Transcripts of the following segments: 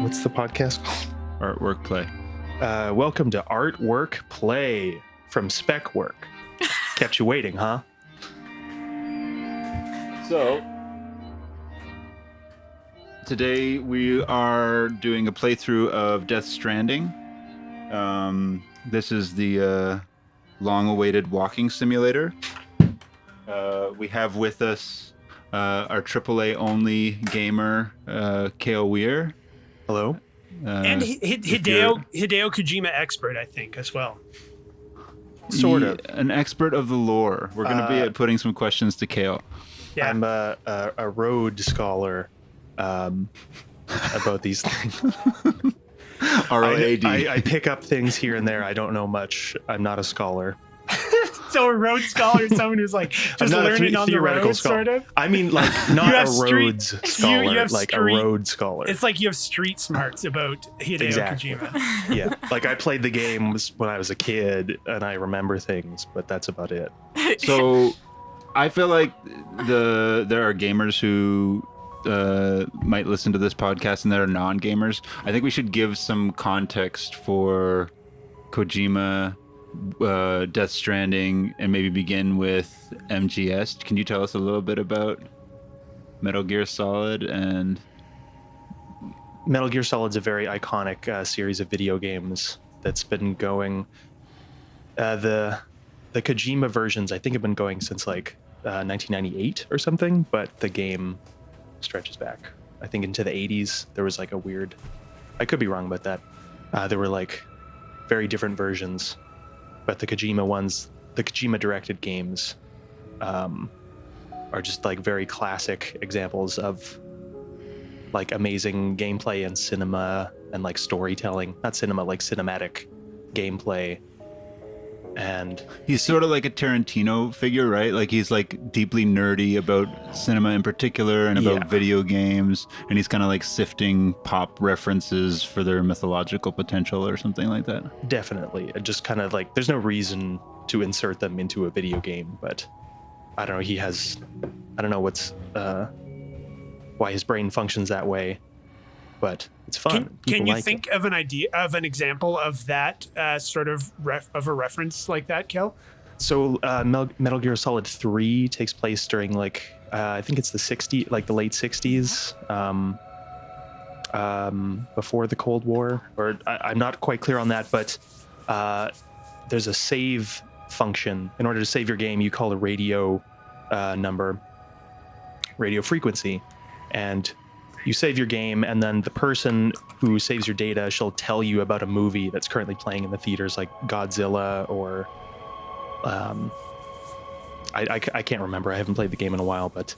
What's the podcast called? Artwork Play. Welcome to Artwork Play from Spec Work. Kept you waiting, huh? So, today we are doing a playthrough of Death Stranding. This is the long-awaited walking simulator. We have with us our AAA-only gamer, Cale Weir. Hello. And Hideo Kojima expert, I think, as well. Sort of. An expert of the lore. We're going to be putting some questions to Cale. Yeah. I'm a Rhodes scholar about these things. R-O-A-D. I pick up things here and there. I don't know much. I'm not a scholar. So a Rhodes scholar is someone who's like just not learning on the road, sort of? I mean, like, not a Rhodes scholar, you have like a Rhodes scholar. It's like you have street smarts about Hideo Kojima. Yeah, like I played the games when I was a kid, and I remember things, but that's about it. So, I feel like there are gamers who might listen to this podcast and that are non-gamers. I think we should give some context for Kojima, Death Stranding, and maybe begin with MGS. Can you tell us a little bit about Metal Gear Solid? And Metal Gear Solid's a very iconic series of video games that's been going. The Kojima versions, I think, have been going since like 1998 or something, but the game stretches back, I think, into the 80s. There was like a weird, I could be wrong about that. There were like very different versions, but the Kojima ones, the Kojima directed games, are just like very classic examples of like amazing gameplay and cinema and like storytelling. Not cinema, like cinematic gameplay. And he's sort of like a Tarantino figure, right? Like he's like deeply nerdy about cinema in particular and about video games, and he's kind of like sifting pop references for their mythological potential or something like that. Definitely. It just kind of like, there's no reason to insert them into a video game, but I don't know, he has, I don't know why his brain functions that way, but it's fun. Can you think of an example of that sort of a reference like that, Kel? So Metal Gear Solid 3 takes place during like I think it's the late 60s, before the Cold War, or I'm not quite clear on that, but there's a save function. In order to save your game, you call a radio number, radio frequency, and you save your game, and then the person who saves your data, she'll tell you about a movie that's currently playing in the theaters, like Godzilla or I can't remember. I haven't played the game in a while, but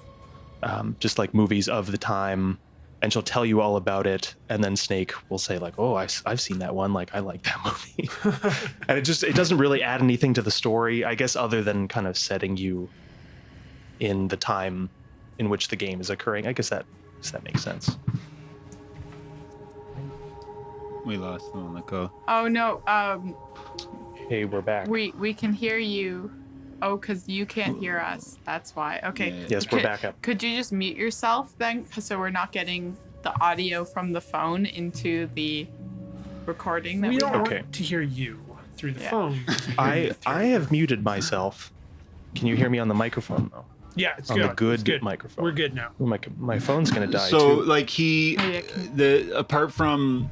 just like movies of the time, and she'll tell you all about it. And then Snake will say like, "Oh, I've seen that one. Like, I like that movie." And it doesn't really add anything to the story, I guess, other than kind of setting you in the time in which the game is occurring. I guess that makes sense. We lost them on the call. Oh no. Hey, we're back. We can hear you. Oh, because you can't hear us. That's why. Okay. Yeah. Yes, we're back up. Could you just mute yourself then, so we're not getting the audio from the phone into the recording that We we don't have? want to hear you through the phone. I have muted myself. Can you hear me on the microphone though? Yeah, it's On good. the good It's good. microphone. We're good now. Ooh, my phone's gonna die So too. like apart from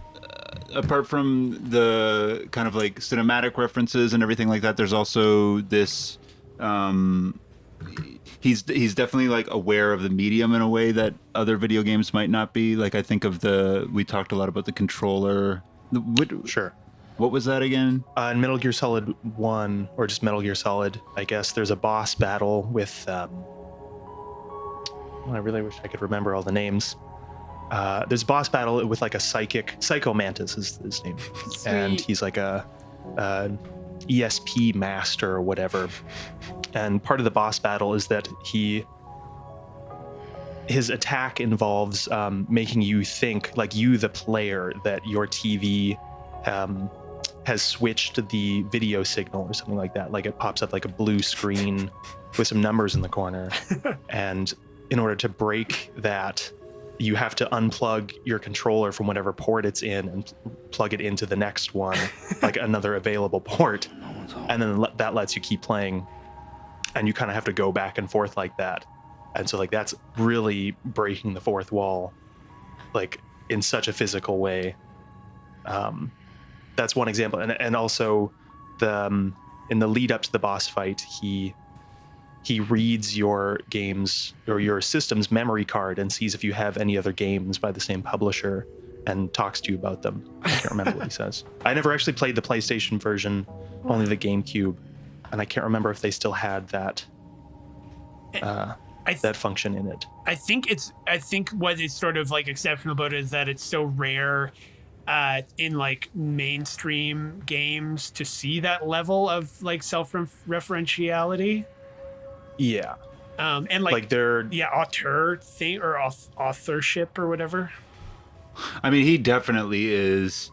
the kind of like cinematic references and everything like that, there's also this he's definitely like aware of the medium in a way that other video games might not be. Like I think of we talked a lot about the controller. Sure. What was that again? In Metal Gear Solid 1, or just Metal Gear Solid, I guess, there's a boss battle with I really wish I could remember all the names. There's a boss battle with like a Psycho Mantis is his name. Sweet. And he's like a ESP master or whatever. And part of the boss battle is that his attack involves making you think, like you, the player, that your TV has switched the video signal or something like that. Like it pops up like a blue screen with some numbers in the corner. And in order to break that, you have to unplug your controller from whatever port it's in and plug it into the next one, like another available port, and then that lets you keep playing, and you kind of have to go back and forth like that. And so like that's really breaking the fourth wall, like in such a physical way. That's one example. And also the in the lead up to the boss fight, he reads your games or your system's memory card and sees if you have any other games by the same publisher and talks to you about them. I can't remember what he says. I never actually played the PlayStation version, only the GameCube, and I can't remember if they still had that that function in it. I think what is sort of like exceptional about it is that it's so rare in like mainstream games to see that level of like self-referentiality. Yeah. And like they're auteur thing or authorship or whatever. I mean, he definitely is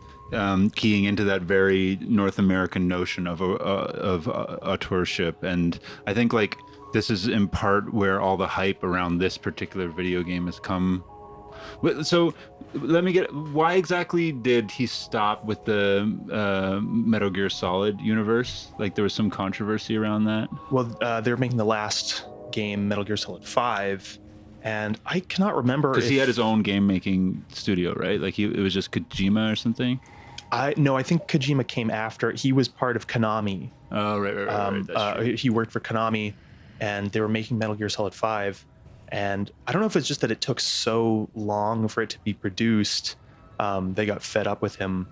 keying into that very North American notion of authorship, and I think like this is in part where all the hype around this particular video game has come. So let me get, why exactly did he stop with the Metal Gear Solid universe? Like there was some controversy around that. Well, they were making the last game, Metal Gear Solid 5, and I cannot remember because he had his own game making studio, right? Like it was just Kojima or something. I think Kojima came after. He was part of Konami. Oh, right. That's true. He worked for Konami, and they were making Metal Gear Solid 5. And I don't know if it's just that it took so long for it to be produced. They got fed up with him,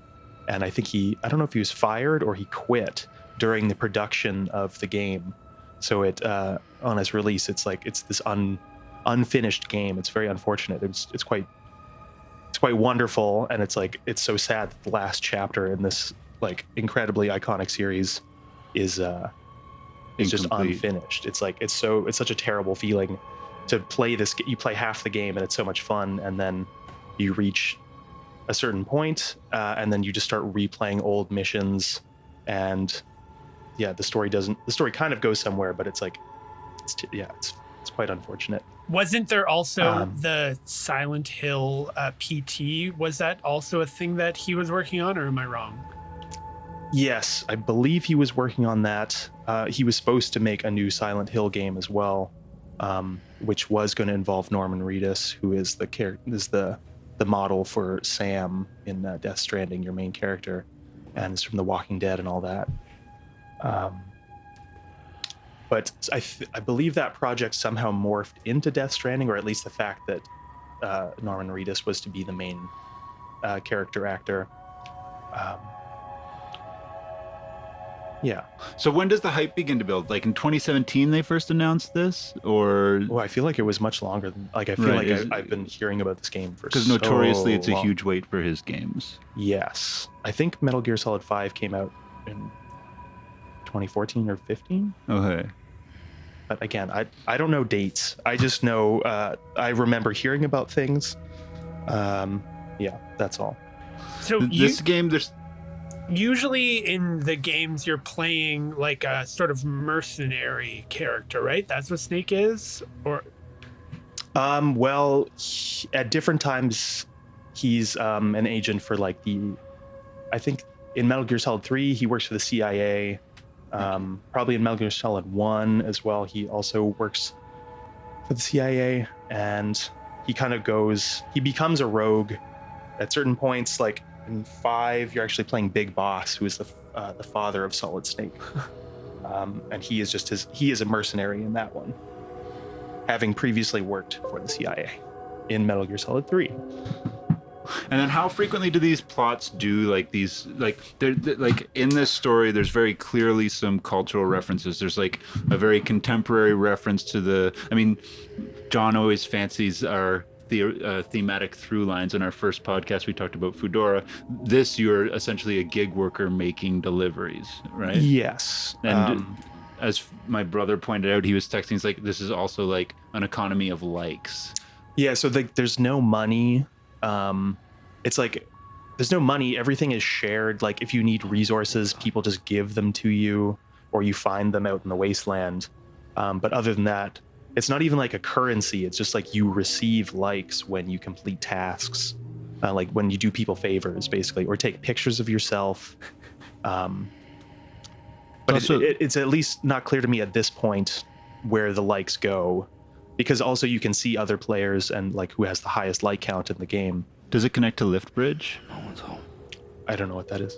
and I think I don't know if he was fired or he quit during the production of the game. So it on its release, it's this unfinished game. It's very unfortunate. It's quite wonderful, and it's so sad that the last chapter in this like incredibly iconic series is just unfinished. It's such a terrible feeling to play this. You play half the game and it's so much fun, and then you reach a certain point, and then you just start replaying old missions, and the story kind of goes somewhere, but it's quite unfortunate. Wasn't there also the Silent Hill PT? Was that also a thing that he was working on, or am I wrong? Yes, I believe he was working on that. He was supposed to make a new Silent Hill game as well, which was going to involve Norman Reedus, who is the model for Sam in Death Stranding, your main character, and is from The Walking Dead and all that. But I believe that project somehow morphed into Death Stranding, or at least the fact that Norman Reedus was to be the main character actor. Yeah. So when does the hype begin to build? Like in 2017 they first announced this, or? Well, I feel like it was much longer than. Like I feel I've been hearing about this game for because notoriously it's a huge wait for his games. Yes, I think Metal Gear Solid 5 came out in 2014 or 15. Okay. But again, I don't know dates. I just know I remember hearing about things. Yeah, that's all. So this game, there's usually in the games you're playing like a sort of mercenary character, right? That's what Snake is, or well, at different times he's an agent for like I think in Metal Gear Solid 3 he works for the CIA. Probably in Metal Gear Solid 1 as well, he also works for the CIA, and he becomes a rogue at certain points. Like in 5, you're actually playing Big Boss, who is the father of Solid Snake, and he is a mercenary in that one, having previously worked for the CIA in Metal Gear Solid 3. And then how frequently do these plots do like these, like they're like in this story there's very clearly some cultural references. There's like a very contemporary reference to John always fancies our thematic through lines. In our first podcast we talked about Foodora. This, you're essentially a gig worker making deliveries, right? Yes. And as my brother pointed out, he was texting, he's like, this is also like an economy of likes. Yeah, so there's no money. It's like there's no money. Everything is shared. Like if you need resources, people just give them to you, or you find them out in the wasteland. But other than that, it's not even like a currency. It's just like you receive likes when you complete tasks, like when you do people favors, basically, or take pictures of yourself. But Also- it's at least not clear to me at this point where the likes go, because also you can see other players and like who has the highest like count in the game. Does it connect to Lift Bridge? I don't know what that is.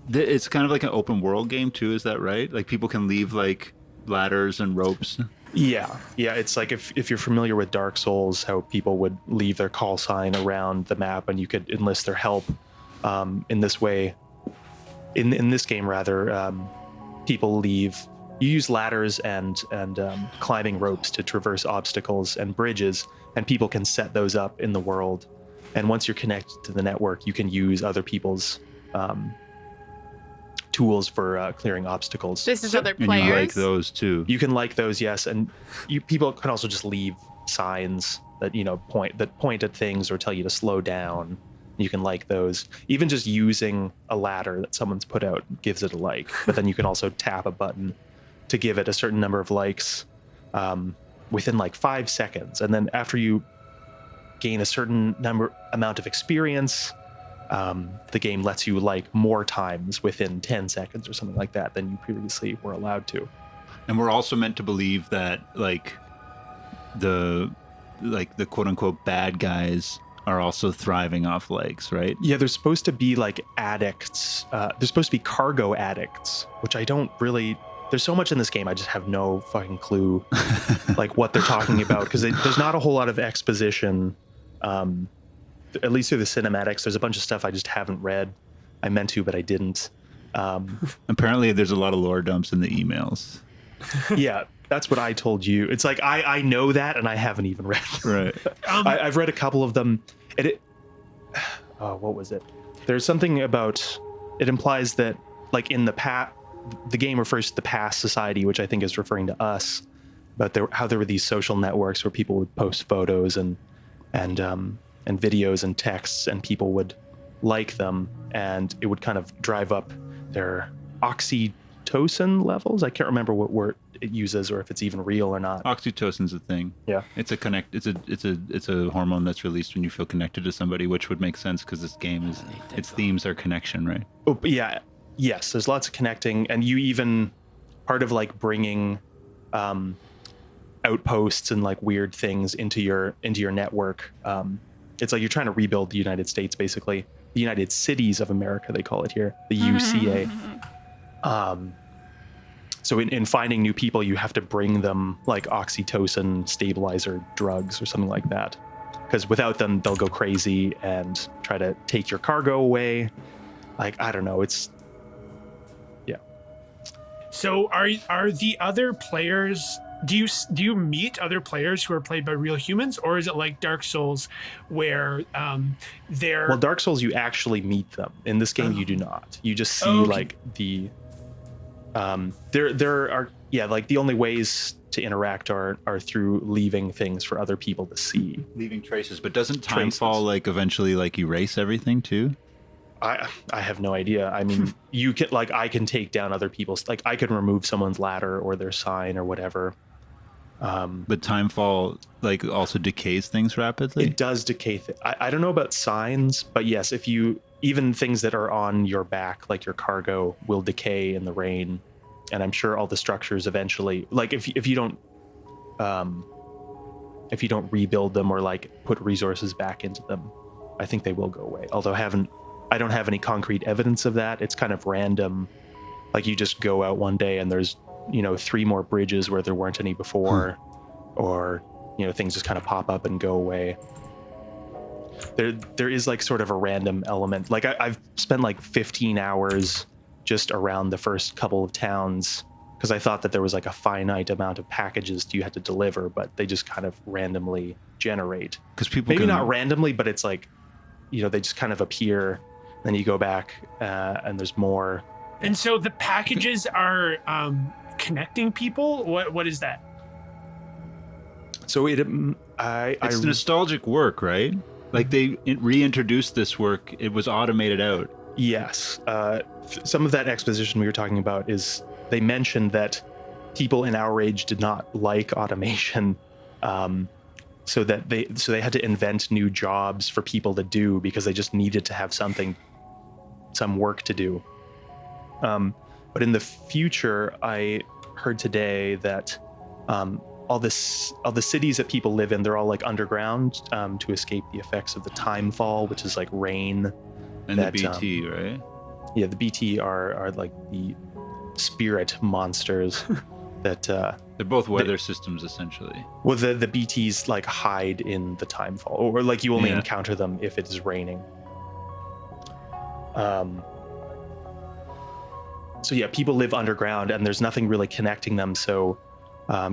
It's kind of like an open world game too, is that right? Like people can leave like ladders and ropes. Yeah, it's like if you're familiar with Dark Souls, how people would leave their call sign around the map and you could enlist their help. In this way, in this game rather, people leave. You use ladders and climbing ropes to traverse obstacles and bridges, and people can set those up in the world. And once you're connected to the network, you can use other people's tools for clearing obstacles. This is other And players. you like those too. You can like those, yes, and people can also just leave signs that point at things or tell you to slow down. You can like those. Even just using a ladder that someone's put out gives it a like. But then you can also tap a button to give it a certain number of likes within like 5 seconds, and then after you gain a certain amount of experience, the game lets you like more times within 10 seconds or something like that than you previously were allowed to. And we're also meant to believe that like the quote unquote bad guys are also thriving off likes, right? Yeah, there's supposed to be like addicts. There's supposed to be cargo addicts, which I don't really. There's so much in this game, I just have no fucking clue like what they're talking about, because there's not a whole lot of exposition. At least through the cinematics, there's a bunch of stuff I just haven't read. I meant to, but I didn't. Apparently, there's a lot of lore dumps in the emails. Yeah, that's what I told you. It's like I know that, and I haven't even read it. Right. I've read a couple of them. What was it? There's something about it implies that like in the past, the game refers to the past society, which I think is referring to us. But how there were these social networks where people would post photos and videos and texts, and people would like them, and it would kind of drive up their oxytocin levels. I can't remember what word it uses or if it's even real or not. Oxytocin's a thing. Yeah. It's a hormone that's released when you feel connected to somebody, which would make sense because this game its themes are connection, right? Oh, but yeah. Yes, there's lots of connecting, and you even part of like bringing outposts and like weird things into your network. It's like you're trying to rebuild the United States, basically. The United Cities of America, they call it here, the UCA. So in finding new people, you have to bring them like oxytocin stabilizer drugs or something like that. Because without them, they'll go crazy and try to take your cargo away. Like, I don't know. So are the other players? Do you meet other players who are played by real humans, or is it like Dark Souls, where they're? Well, Dark Souls, you actually meet them. In this game, you do not. You just see Okay. like the. There are like the only ways to interact are through leaving things for other people to see. Leaving traces, but doesn't Traces. Timefall like eventually like erase everything too? I have no idea. I mean, you can like I can take down other people's, like I can remove someone's ladder or their sign or whatever. But Timefall like also decays things rapidly. It does decay. I don't know about signs, but yes, if you even things that are on your back, like your cargo, will decay in the rain, and I'm sure all the structures eventually, like if you don't rebuild them or like put resources back into them, I think they will go away. Although I don't have any concrete evidence of that. It's kind of random. Like you just go out one day and there's 3 more bridges where there weren't any before, or things just kind of pop up and go away. There is like sort of a random element. Like I've spent like 15 hours just around the first couple of towns because I thought that there was like a finite amount of packages you had to deliver, but they just kind of randomly generate. Because people Maybe can, not randomly, but it's like they just kind of appear. Then you go back and there's more. And so the packages are connecting people. What is that? So it's nostalgic work, right? Like they reintroduced this work. It was automated out. Yes. Some of that exposition we were talking about is they mentioned that people in our age did not like automation, so they had to invent new jobs for people to do because they just needed to have some work to do. But in the future, I heard today that all the cities that people live in, they're all like underground to escape the effects of the time fall, which is like rain. And the BT, right? Yeah, the BT are like the spirit monsters that they're both weather systems essentially. Well, the BTs like hide in the time fall, or like you only encounter them if it is raining. So yeah, people live underground and there's nothing really connecting them. So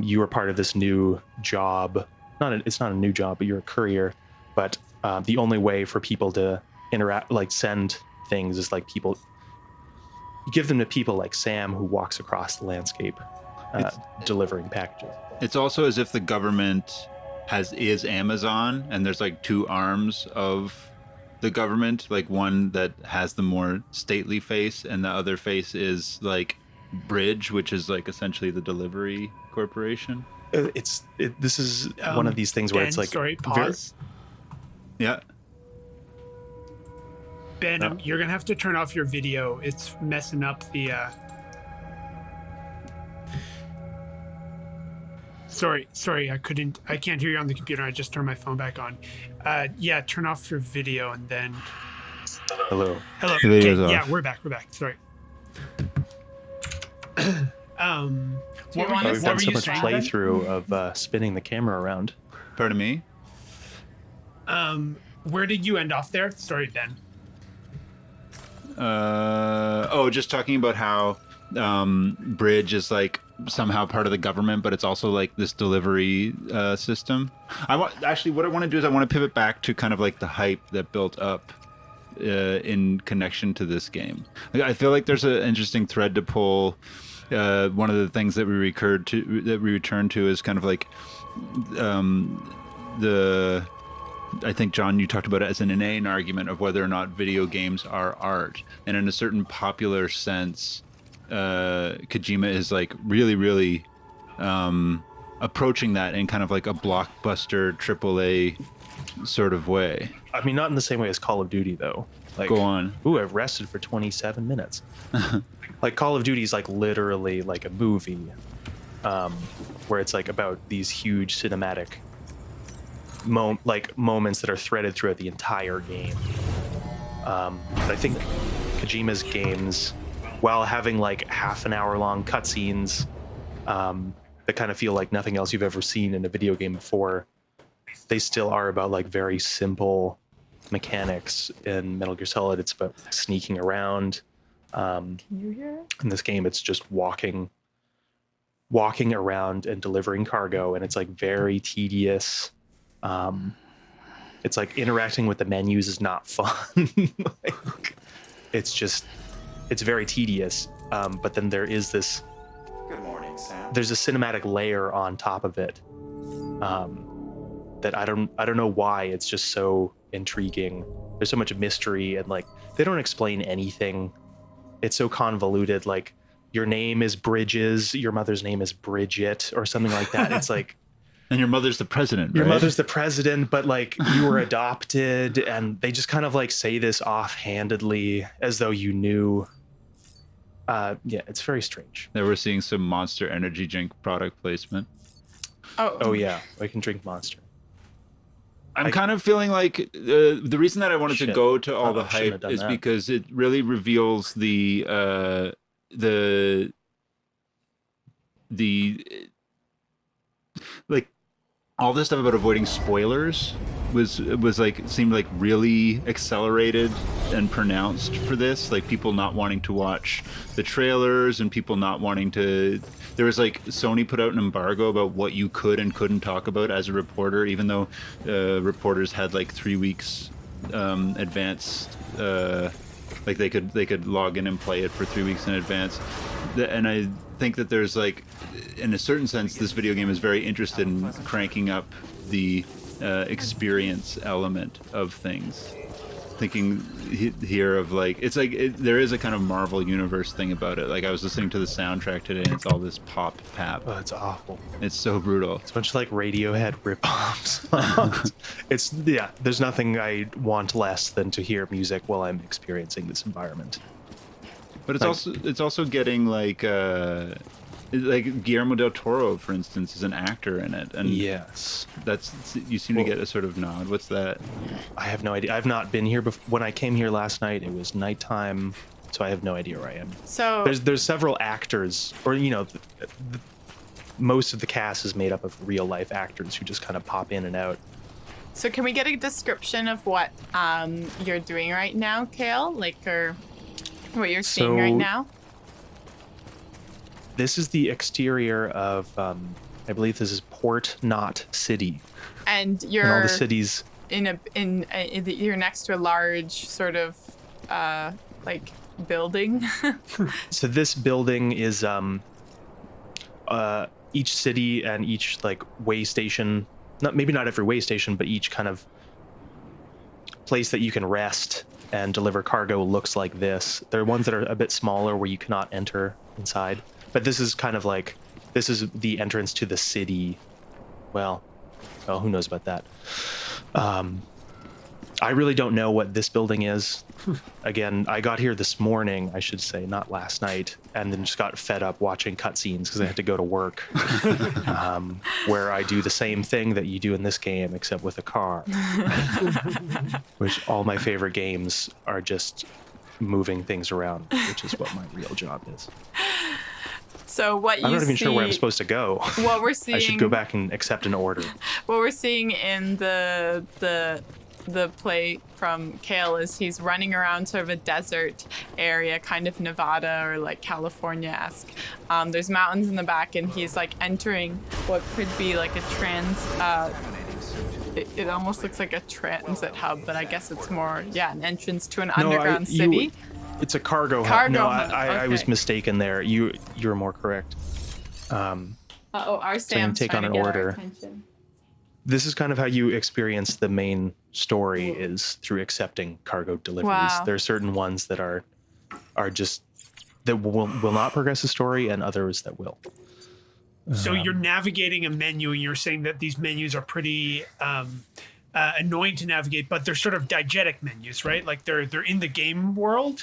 you are part of this new job. It's not a new job, but you're a courier. But the only way for people to interact, like send things, is like you give them to people like Sam, who walks across the landscape delivering packages. It's also as if the government is Amazon, and there's like two arms of the government, like one that has the more stately face, and the other face is like Bridge, which is like essentially the delivery corporation. This is one of these things where it's like pause. Yeah. Ben, you're gonna have to turn off your video. It's messing up the. Sorry, I can't hear you on the computer. I just turned my phone back on. Yeah, turn off your video and then. Hello. The video's off. Yeah, we're back. Sorry. We've done so much playthrough of spinning the camera around. Pardon me? Where did you end off there? Sorry, Ben. Just talking about how Bridge is like somehow part of the government, but it's also like this delivery system. What I want to do is I want to pivot back to kind of like the hype that built up in connection to this game. I feel like there's an interesting thread to pull. One of the things that we return to is kind of like I think, John, you talked about it as an inane argument of whether or not video games are art. And in a certain popular sense, Kojima is like really, really approaching that in kind of like a blockbuster AAA sort of way. I mean, not in the same way as Call of Duty, though. Like, go on. Ooh, I've rested for 27 minutes. Like, Call of Duty is like literally like a movie, where it's like about these huge cinematic moments that are threaded throughout the entire game. But I think Kojima's games, while having like half an hour long cutscenes that kind of feel like nothing else you've ever seen in a video game before, they still are about like very simple mechanics. In Metal Gear Solid, it's about sneaking around. Can you hear it? In this game, it's just walking around and delivering cargo, and it's like very tedious. It's like interacting with the menus is not fun. Like, it's very tedious. But then there is this. Good morning, Sam. There's a cinematic layer on top of it. That I don't know why it's just so intriguing. There's so much mystery, and like they don't explain anything. It's so convoluted. Like, your name is Bridges, your mother's name is Bridget, or something like that. It's like. And your mother's the president, Your right? mother's the president, but like you were adopted, and they just kind of like say this offhandedly as though you knew. Yeah, it's very strange. That we're seeing some Monster Energy drink product placement. Oh yeah, I can drink Monster. I'm kind of feeling like the reason that I wanted to go to all the hype is because it really reveals the like all this stuff about avoiding spoilers was like seemed like really accelerated and pronounced for this, like people not wanting to watch the trailers and people not wanting to. There was like Sony put out an embargo about what you could and couldn't talk about as a reporter, even though reporters had like 3 weeks advanced, like they could log in and play it for 3 weeks in advance. And I think that there's like, in a certain sense, this video game is very interested in cranking up the experience element of things. Thinking, here of like it's like there is a kind of Marvel universe thing about it. Like I was listening to the soundtrack today, and it's all this pop Oh, it's awful. It's so brutal. It's a bunch of like Radiohead rip-offs. There's nothing I want less than to hear music while I'm experiencing this environment. But it's also getting like Guillermo del Toro, for instance, is an actor in it, and yes, you seem to get a sort of nod. What's that? I have no idea. I've not been here before. When I came here last night, it was nighttime, so I have no idea where I am. So there's several actors, or most of the cast is made up of real life actors who just kind of pop in and out. So can we get a description of what you're doing right now, Cale? Like, or what you're seeing right now? This is the exterior of, I believe this is Port Knot City. And you're and all the cities. You're next to a large sort of like building. So this building is each city and each like way station. Maybe not every way station, but each kind of place that you can rest and deliver cargo looks like this. There are ones that are a bit smaller where you cannot enter inside. But this is kind of like, this is the entrance to the city. Well, who knows about that? I really don't know what this building is. Again, I got here this morning, I should say, not last night, and then just got fed up watching cutscenes because I had to go to work, where I do the same thing that you do in this game, except with a car. Which all my favorite games are just moving things around, which is what my real job is. So what you I'm not even see, sure where I'm supposed to go. What we're seeing, I should go back and accept an order. What we're seeing in the play from Cale is he's running around sort of a desert area, kind of Nevada or like California-esque. There's mountains in the back, and he's like entering what could be like a it almost looks like a transit hub, but I guess it's more, an entrance to an underground city. It's a cargo hub. Cargo No, hub. I was Okay. mistaken there. You were more correct. Our Sam's take trying on to an get our order. attention. This is kind of how you experience the main story, is through accepting cargo deliveries. Wow. There are certain ones that are just that will not progress the story, and others that will. So you're navigating a menu, and you're saying that these menus are pretty annoying to navigate, but they're sort of diegetic menus, right? Like they're in the game world.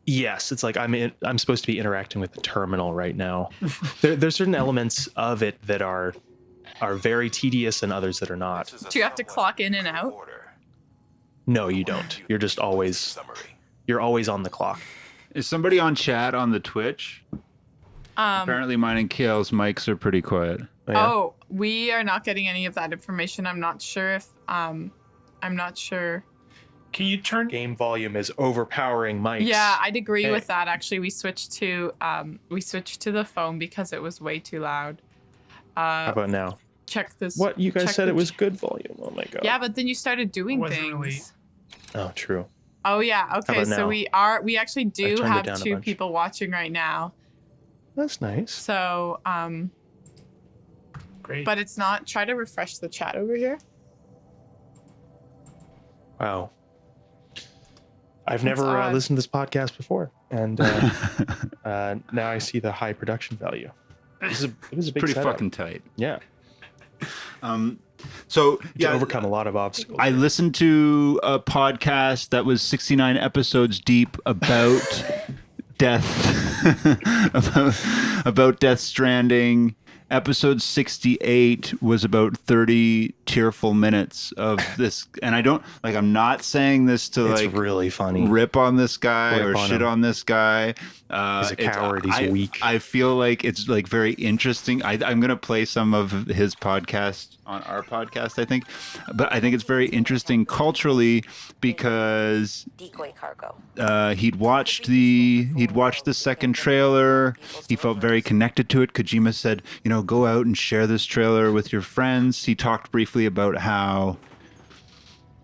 Yes, it's like I'm supposed to be interacting with the terminal right now. There's certain elements of it that are very tedious, and others that are not. Do you have to clock in and out? No, you don't. You're just always on the clock. Is somebody on chat on the Twitch? Apparently mine and Cale's mics are pretty quiet. Oh, we are not getting any of that information. I'm not sure if I'm not sure. Can you turn? Game volume is overpowering mics. Yeah, I'd agree Hey. with that. Actually, we switched to the phone because it was way too loud. How about now? Check this. What? You guys check said the it was good volume. Oh my god. Yeah, but then you started doing Wasn't things. really- Oh, true. Oh yeah. Okay. about So now? we actually do turned it have down a 2 bunch. people watching right now. That's nice. So Great. but it's not. Try to refresh the chat over here. Wow. I've never odd. listened to this podcast before, and now I see the high production value. It was a big Pretty setup. fucking tight. Yeah. So To overcome a lot of obstacles. I listened to a podcast that was 69 episodes deep about death, about Death Stranding. Episode 68 was about 30 tearful minutes of this, and I'm not saying this to It's like really funny. rip on this guy Rip or on shit him. on this guy. He's a coward. He's weak. I feel like it's like very interesting. I'm gonna play some of his podcast on our podcast, I think, but I think it's very interesting culturally because decoy cargo. he'd watched the second trailer. He felt very connected to it. Kojima said, go out and share this trailer with your friends. He talked briefly about how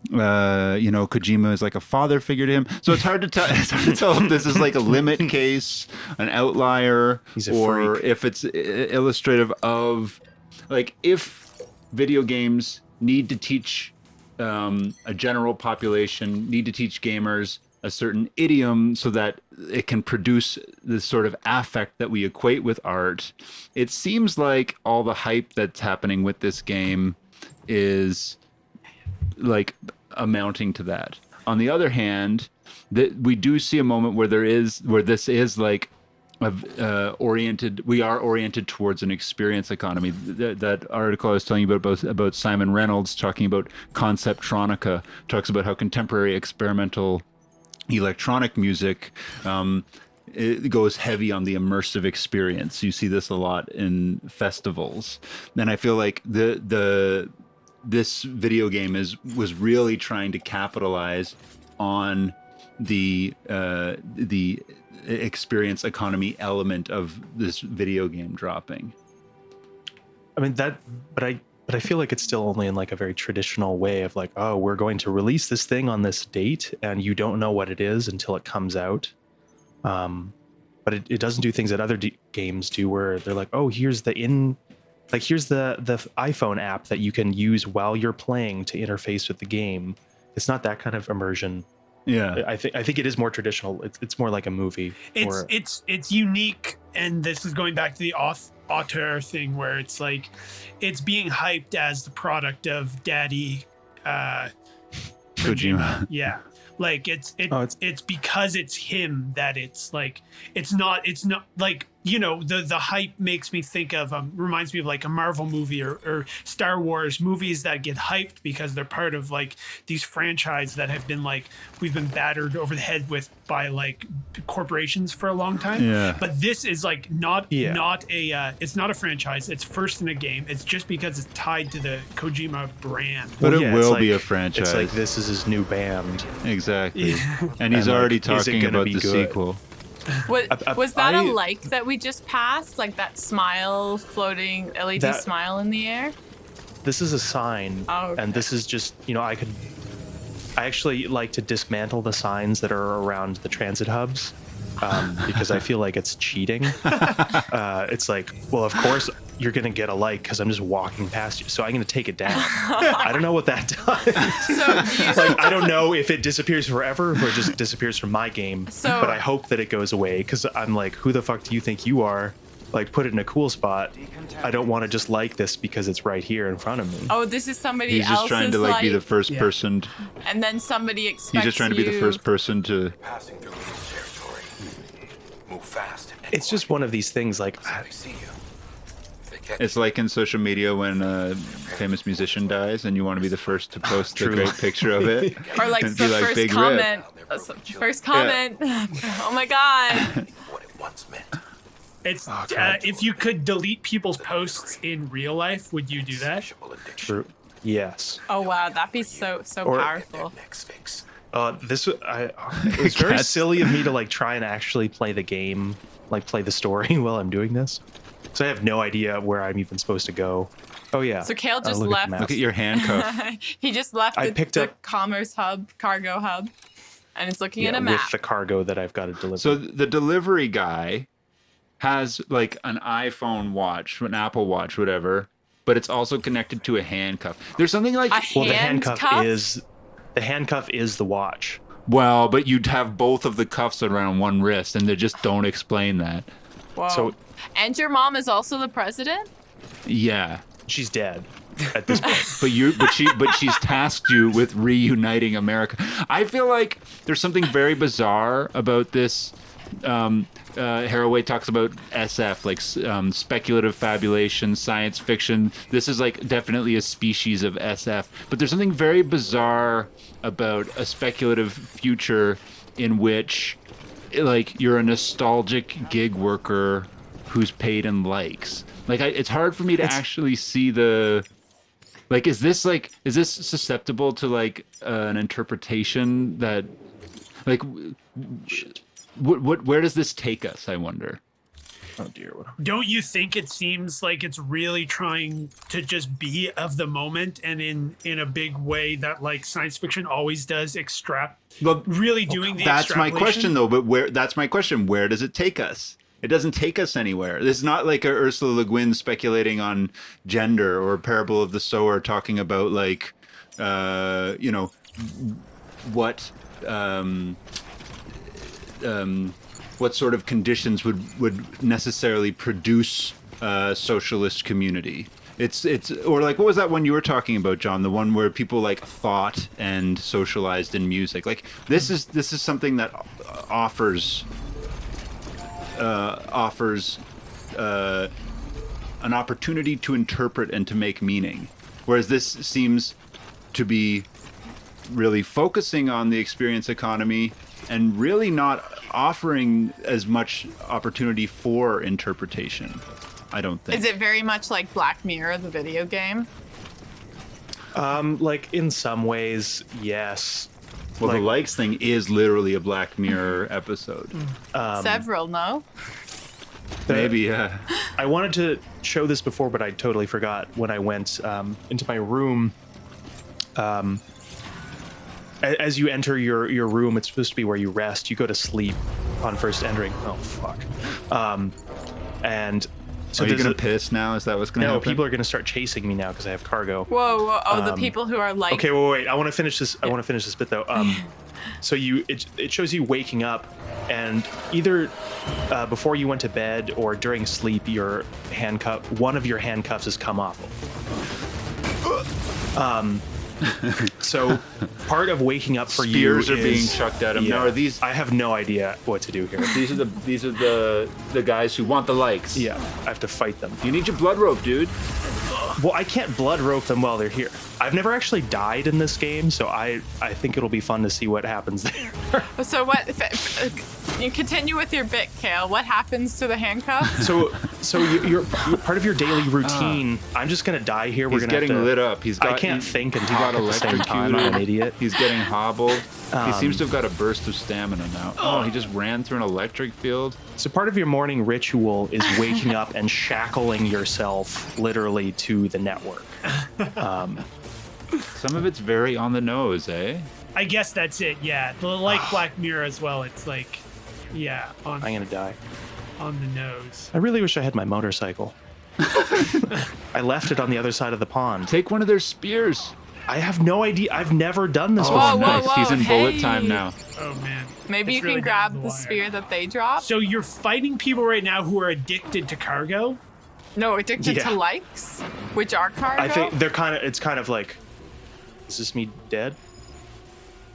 Kojima is like a father figure to him. So it's hard to tell. It's hard to tell if this is like a limit case, an outlier, He's a or freak. if it's illustrative of like if video games need to teach a general population, need to teach gamers a certain idiom so that it can produce this sort of affect that we equate with art. It seems like all the hype that's happening with this game is like amounting to that. On the other hand, that we do see a moment where this is like we are oriented towards an experience economy. That article I was telling you about Simon Reynolds talking about Conceptronica talks about how contemporary experimental electronic music it goes heavy on the immersive experience. You see this a lot in festivals, and I feel like this video game was really trying to capitalize on the experience economy element of this video game dropping. I mean but I feel like it's still only in like a very traditional way of like, oh, we're going to release this thing on this date, and you don't know what it is until it comes out. But it doesn't do things that other games do, where they're like, oh, here's the iPhone app that you can use while you're playing to interface with the game. It's not that kind of immersion. Yeah, I think it is more traditional. It's more like a movie. It's unique, and this is going back to the auteur thing, where it's like it's being hyped as the product of Daddy Kojima. Yeah, like it's because it's him that it's like it's not like, you know, the hype makes me think of reminds me of like a Marvel movie or Star Wars movies that get hyped because they're part of like these franchises that have been like we've been battered over the head with by like corporations for a long time. Yeah. But this is like not a it's not a franchise. It's first in a game. It's just because it's tied to the Kojima brand. But Well, it yeah, will it's be like- a franchise. It's like this is his new band. Exactly. And he's And, like, already is it talking gonna about be the good? sequel. Was that I- a like that we just passed? Like that smile, floating LED That- smile in the air? This is a sign, Oh, okay. and this is just, you know, I actually like to dismantle the signs that are around the transit hubs, because I feel like it's cheating. It's like, well, of course you're gonna get a like because I'm just walking past you, so I'm gonna take it down. I don't know what that does. So do you, Like, I don't know if it disappears forever or it just disappears from my game. So- but I hope that it goes away, because I'm like, who the fuck do you think you are? Like, put it in a cool spot. I don't want to just like this because it's right here in front of me. oh, this is somebody He's else's just trying to like be the first Yeah. person. and then somebody expects He's just trying to be the you- first person to. Passing through enemy territory. Move fast. And It's just one of these things, like, they see you. If they catch It's like in social media when a famous musician dies and you want to be be the first to post a True. great picture of it. Or like and the be like, first "Big rip." comment. First comment. Oh my god. what it once meant. It's God. if you could delete people's posts in real life, would you do that? Insatiable addiction. true. Yes. Oh wow, that'd be so Or- powerful. Next fix. It was very Cats. silly of me to like try and actually play the game, like play the story while I'm doing this. So I have no idea where I'm even supposed to go. Oh yeah. So Cale just look at the left. map. Look at your handcuff. He just left I the, picked the up- commerce hub, cargo hub, and it's looking Yeah, at a with map. the cargo that I've got to deliver. So the delivery guy has like an iPhone watch, an Apple Watch, whatever, but it's also connected to a handcuff. There's something like well, the handcuff handcuff? is the watch. well, but you'd have both of the cuffs around one wrist, and they just don't explain that. Whoa. So- and your mom is also the president? Yeah. She's dead at this point. But she's tasked you with reuniting America. I feel like there's something very bizarre about this. Haraway talks about SF, like speculative fabulation, science fiction. This is like definitely a species of SF. But there's something very bizarre about a speculative future in which, like, you're a nostalgic gig worker who's paid in likes. Like, it's hard for me to actually see the. Like, is this susceptible to like an interpretation that, like, where does this take us? I wonder. Oh dear. Don't you think it seems like it's really trying to just be of the moment, and in a big way that like science fiction always does, really doing the That's my extrapolation? question, though. But that's my question. Where does it take us? It doesn't take us anywhere. This is not like a Ursula Le Guin speculating on gender, or a Parable of the Sower talking about like you know, what sort of conditions would necessarily produce a socialist community. It's or like, what was that one you were talking about, John? The one where people like thought and socialized in music. Like this is something that offers an opportunity to interpret and to make meaning, whereas this seems to be really focusing on the experience economy and really not offering as much opportunity for interpretation. I don't think. Is it very much like Black Mirror, the video game? Like in some ways, yes. Well, like, the likes thing is literally a Black Mirror episode. Several, no? Maybe, yeah. I wanted to show this before, but I totally forgot when I went into my room. As you enter your room, it's supposed to be where you rest. You go to sleep on first entering. Oh, fuck. And so are you going to piss now? Is that what's going to happen? No, people are going to start chasing me now because I have cargo. Whoa. Oh, the people who are like... Okay, wait. I want to finish this. I want to finish this bit, though. So it shows you waking up, and either before you went to bed or during sleep, one of your handcuffs has come off. So part of waking up for Spears you are being chucked at him. Yeah, Now, are these? I have no idea what to do here. These are the guys who want the likes. Yeah, I have to fight them. You need your blood rope, dude. Well, I can't blood rope them while they're here. I've never actually died in this game, so I think it'll be fun to see what happens there. So what? You continue with your bit, Cale. What happens to the handcuff? So you're part of your daily routine. I'm just gonna die here. He's getting lit up. I can't think and talk at the same time. I'm an idiot. He's getting hobbled. He seems to have got a burst of stamina now. Oh, he just ran through an electric field. So part of your morning ritual is waking up and shackling yourself literally to the network. Some of it's very on the nose, eh? I guess that's it. Yeah, like Black Mirror as well. It's like, yeah, I'm gonna die. On the nose. I really wish I had my motorcycle. I left it on the other side of the pond. Take one of their spears. I have no idea. I've never done this Oh, before. nice. He's in bullet hey. time now. Oh man. Maybe It's you can really grab down the wire. spear that they drop. So you're fighting people right now who are addicted to cargo? No, addicted Yeah. to likes, which are cargo. I think it's kind of like, is this me dead?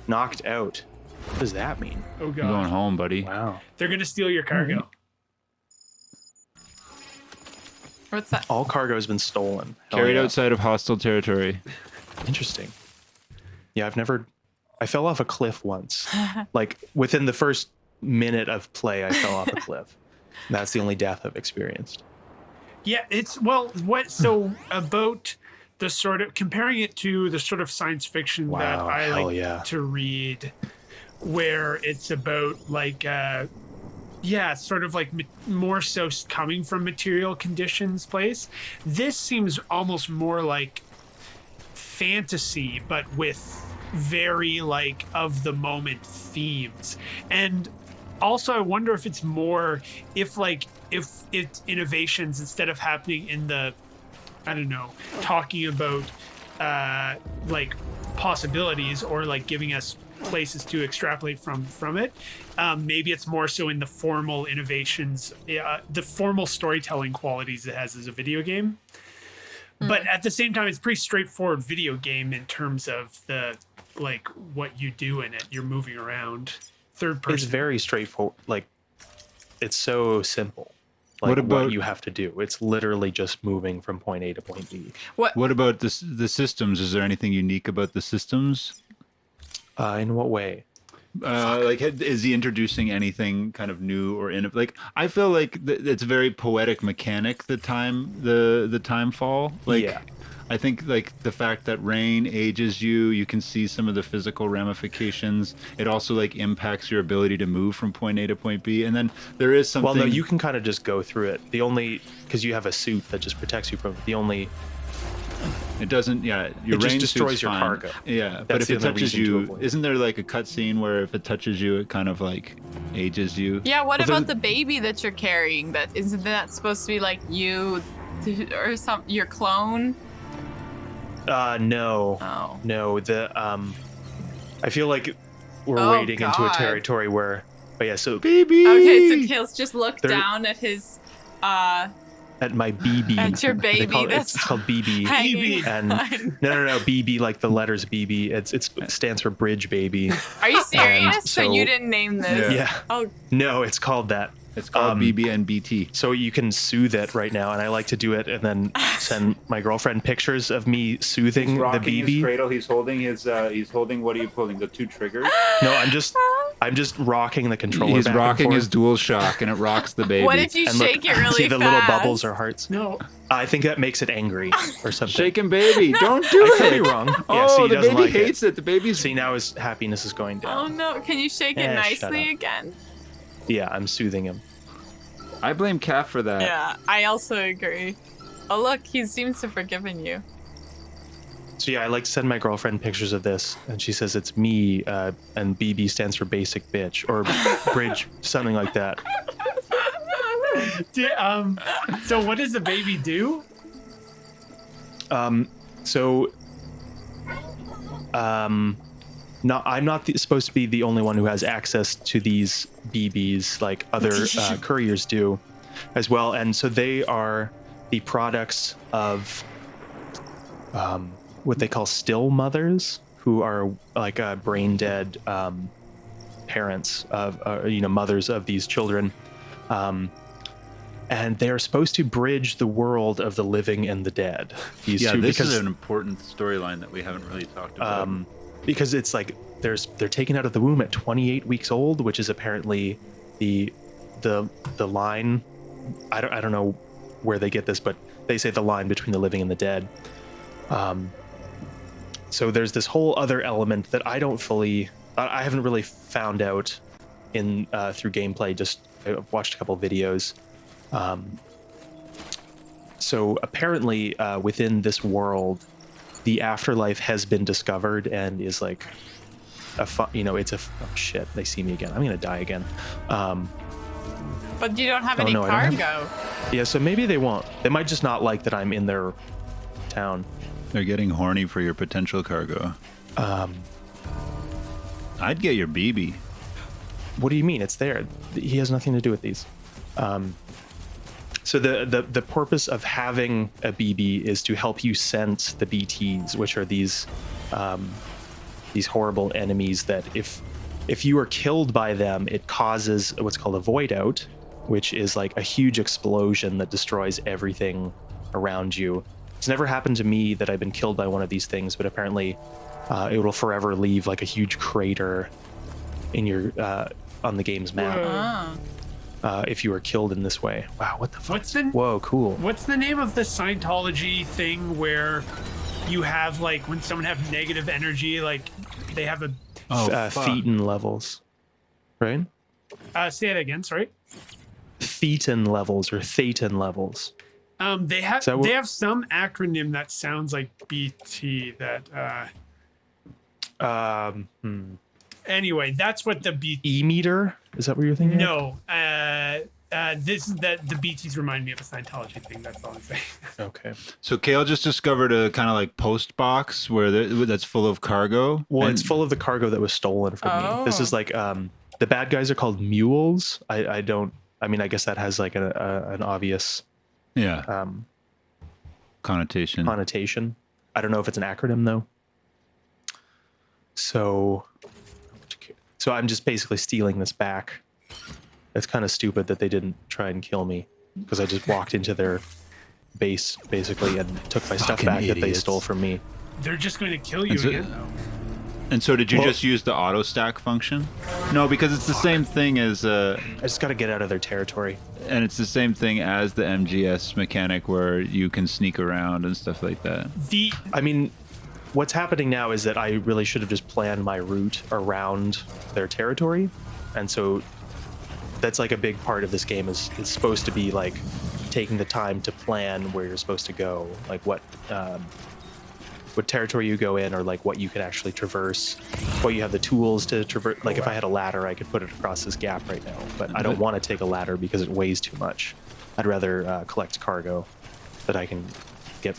Knocked out. What does that mean? Oh I'm going god. home, buddy. Wow. They're gonna steal your cargo. What's that? All cargo has been stolen. Hell Carried yeah. outside of hostile territory. Interesting. Yeah, I fell off a cliff once. Like within the first minute of play, I fell off a cliff. That's the only death I've experienced. Yeah, about the sort of comparing it to the sort of science fiction that Wow, I hell like yeah. to read, where it's about like sort of like more so coming from material conditions place. This seems almost more like fantasy, but with very like of the moment themes. And also I wonder if it's more if it's innovations instead of happening in the, I don't know, talking about like possibilities or like giving us places to extrapolate from it. Maybe it's more so in the formal innovations, the formal storytelling qualities it has as a video game. But at the same time, it's pretty straightforward video game in terms of the like what you do in it. You're moving around, third person. It's very straightforward. Like, it's so simple. Like What about- what you have to do? It's literally just moving from point A to point B. What about the systems? Is there anything unique about the systems? In what way? Like, is he introducing anything kind of new or innovative? Like, I feel like it's a very poetic mechanic. The time fall. Like, Yeah. I think like the fact that rain ages you. You can see some of the physical ramifications. It also like impacts your ability to move from point A to point B. And then there is something. Well, no, you can kind of just go through it. Because you have a suit that just protects you from it. It doesn't. Yeah, your It just rain destroys suit's your fine. cargo. Yeah, but That's if the it other touches reason to you, avoid. isn't there like a cutscene where if it touches you, it kind of like ages you? Yeah, what Well, about the baby that you're carrying? That isn't that supposed to be like you or your clone? No. Oh. No, I feel like we're Oh, wading into a God. territory where, but yeah, so Baby. Okay, so Kale's just looked There- down at his at my BB. At your They baby, call it- that's it's called BB. hanging. And no, BB, like the letters BB. It stands for bridge baby. Are you serious? So so- you didn't name this? Yeah. Oh, No, it's called that. It's called BB and BT. So you can soothe it right now, and I like to do it and then send my girlfriend pictures of me soothing the BB. cradle. He's holding he's holding, what are you pulling? The 2 triggers? No, I'm just rocking the controller. He's back and rocking his forth. dual shock, and it rocks the baby. what if you And look, shake it really see the fast? little bubbles are hearts. No. I think that makes it angry or something. Shaking baby, don't do I could it. be wrong. Yeah, Oh, see, he the doesn't baby like hates it. The baby's See, now his happiness is going Oh down. no! Can you shake it Eh, shut nicely up. again? Yeah, I'm soothing him. I blame Kat for that. Yeah, I also agree. Oh look, he seems to have forgiven you. So yeah, I like to send my girlfriend pictures of this, and she says it's me, and BB stands for basic bitch or bridge, something like that. So what does the baby do? No, I'm not supposed to be the only one who has access to these BBs, like other couriers do, as well. And so they are the products of what they call still mothers, who are like brain dead parents of, mothers of these children. And they are supposed to bridge the world of the living and the dead. These Yeah, two, this because is an important storyline that we haven't really talked about. because it's like they're taken out of the womb at 28 weeks old, which is apparently the line. I don't know where they get this, but they say the line between the living and the dead. So there's this whole other element that I haven't really found out in through gameplay. Just I've watched a couple videos. So apparently within this world, the afterlife has been discovered and is like oh shit, they see me again. I'm gonna die again. But you don't have any no, I don't cargo. Yeah, so maybe they won't. They might just not like that I'm in their town. They're getting horny for your potential cargo. I'd get your BB. What do you mean? It's there. He has nothing to do with these. So the purpose of having a BB is to help you sense the BTs, which are these horrible enemies that if you are killed by them, it causes what's called a void out, which is like a huge explosion that destroys everything around you. It's never happened to me that I've been killed by one of these things, but apparently it will forever leave like a huge crater in your on the game's map. If you are killed in this way. Wow, what the fuck? Whoa, cool. What's the name of the Scientology thing where you have like when someone have negative energy, like they have a Thetan levels, right? say it again, sorry. Thetan levels or Thetan levels. They have that what- they have some acronym that sounds like BT that anyway, that's what the BT E-meter? Is that what you're thinking? No. The BTs remind me of a Scientology thing, that's all I'm saying. Okay. So Cale just discovered a kind of like post box that's full of cargo. Well, and it's full of the cargo that was stolen from me. This is like the bad guys are called mules. I guess that has like an obvious connotation. I don't know if it's an acronym though. So I'm just basically stealing this back. It's kind of stupid that they didn't try and kill me because I just walked into their base basically and took my stuff Fucking back that they idiots. stole from me. They're just going to kill you And so- again, though. And so did you Well- just use the auto stack function? No, because it's the same thing as I just got to get out of their territory. and it's the same thing as the MGS mechanic where you can sneak around and stuff like that. I mean, what's happening now is that I really should have just planned my route around their territory. And so that's like a big part of this game is supposed to be like taking the time to plan where you're supposed to go, like what territory you go in or like what you can actually traverse, what you have the tools to traverse. Like if I had a ladder, I could put it across this gap right now, but I don't want to take a ladder because it weighs too much. I'd rather collect cargo that I can get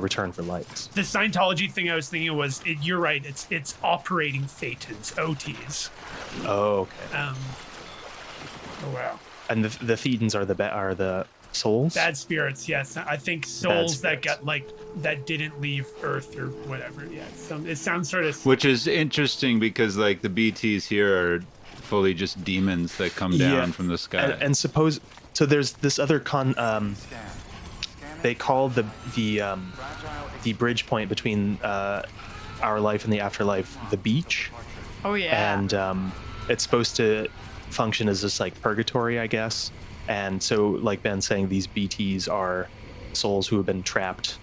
return for likes. The Scientology thing I was thinking was, you're right. It's operating thetans, OTs. Oh, okay. Oh wow. And the thetans are the souls. Bad spirits, yes. I think souls that spirits. got that didn't leave Earth or whatever. Yeah, it sounds sort of. Which is interesting because like the BTs here are fully just demons that come down from the sky. And suppose so. There's this other they call the bridge point between our life and the afterlife the beach. Oh yeah. And it's supposed to function as this like purgatory, I guess. And so, like Ben's saying, these BTs are souls who have been trapped,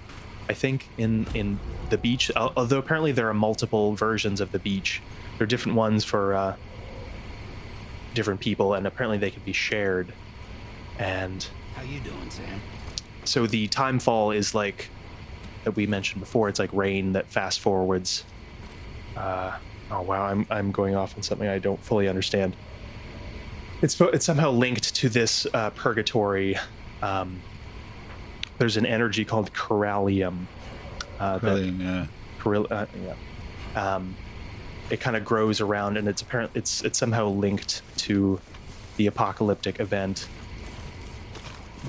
I think, in the beach. Although apparently there are multiple versions of the beach. There are different ones for different people, and apparently they can be shared. And How you doing, Sam? so the time fall is like that we mentioned before. It's like rain that fast forwards. Oh wow, I'm going off on something I don't fully understand. It's somehow linked to this purgatory. There's an energy called corallium. It kind of grows around, and it's somehow linked to the apocalyptic event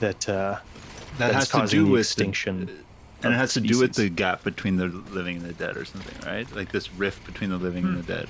that has to causing do the with extinction. And it has to do with the species. gap between the living and the dead or something, right? Like this rift between the living and the dead.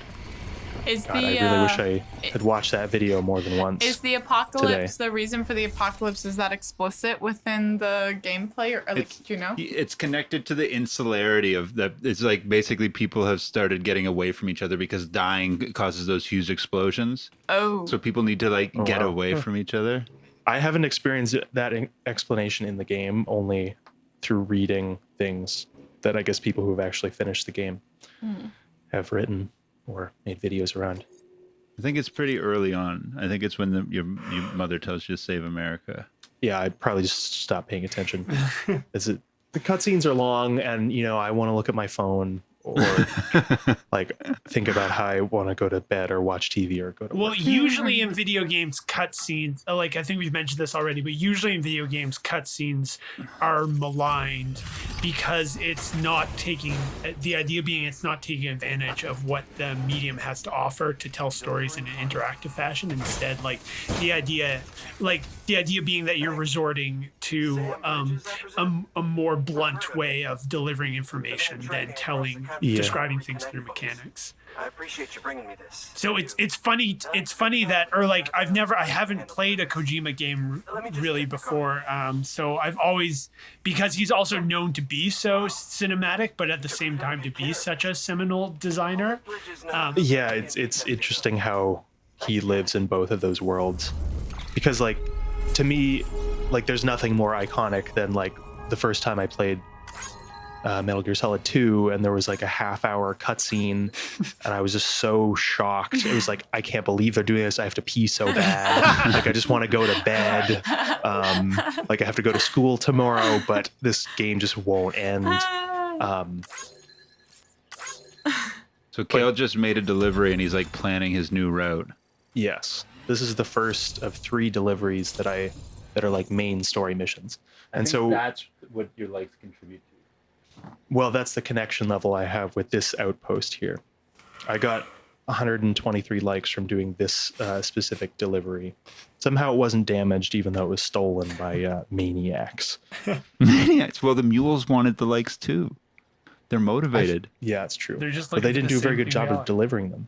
Is God, the I really wish I had watched that video more than once. is the apocalypse the reason for the apocalypse? Is that explicit within the gameplay, or like, do you know? It's connected to the insularity of that. It's like basically people have started getting away from each other because dying causes those huge explosions. Oh, So people need to like get wow. away from each other. I haven't experienced that explanation in the game, only through reading things that I guess people who have actually finished the game have written or made videos around. I think it's pretty early on. I think it's when your mother tells you to save America. Yeah, I'd probably just stop paying attention. The cutscenes are long, and I want to look at my phone or like think about how I want to go to bed or watch TV or go to Well, work. usually in video games, cutscenes, like I think we've mentioned this already, but usually in video games, cutscenes are maligned because it's not taking, the idea being it's not taking advantage of what the medium has to offer to tell stories in an interactive fashion. Instead, the idea being that you're resorting to a more blunt way of delivering information than describing things through mechanics. I appreciate you bringing me this. So it's funny that, or like I haven't played a Kojima game really before. So I've always, because he's also known to be so cinematic, but at the same time to be such a seminal designer. Yeah, it's interesting how he lives in both of those worlds, because like to me, like there's nothing more iconic than like the first time I played Metal Gear Solid 2, and there was like a half-hour cutscene, and I was just so shocked. It was like, I can't believe they're doing this. I have to pee so bad. Like I just want to go to bed. Like I have to go to school tomorrow, but this game just won't end. So Cale just made a delivery and he's like planning his new route. Yes, this is the first of 3 deliveries that are like main story missions, and so that's what your likes contribute to. well, that's the connection level I have with this outpost here. I got 123 likes from doing this specific delivery. Somehow it wasn't damaged, even though it was stolen by maniacs. Maniacs. Well, the mules wanted the likes too. They're motivated. Yeah, it's true. They're just but they looking for didn't the do a very same good thing job we of are. delivering them.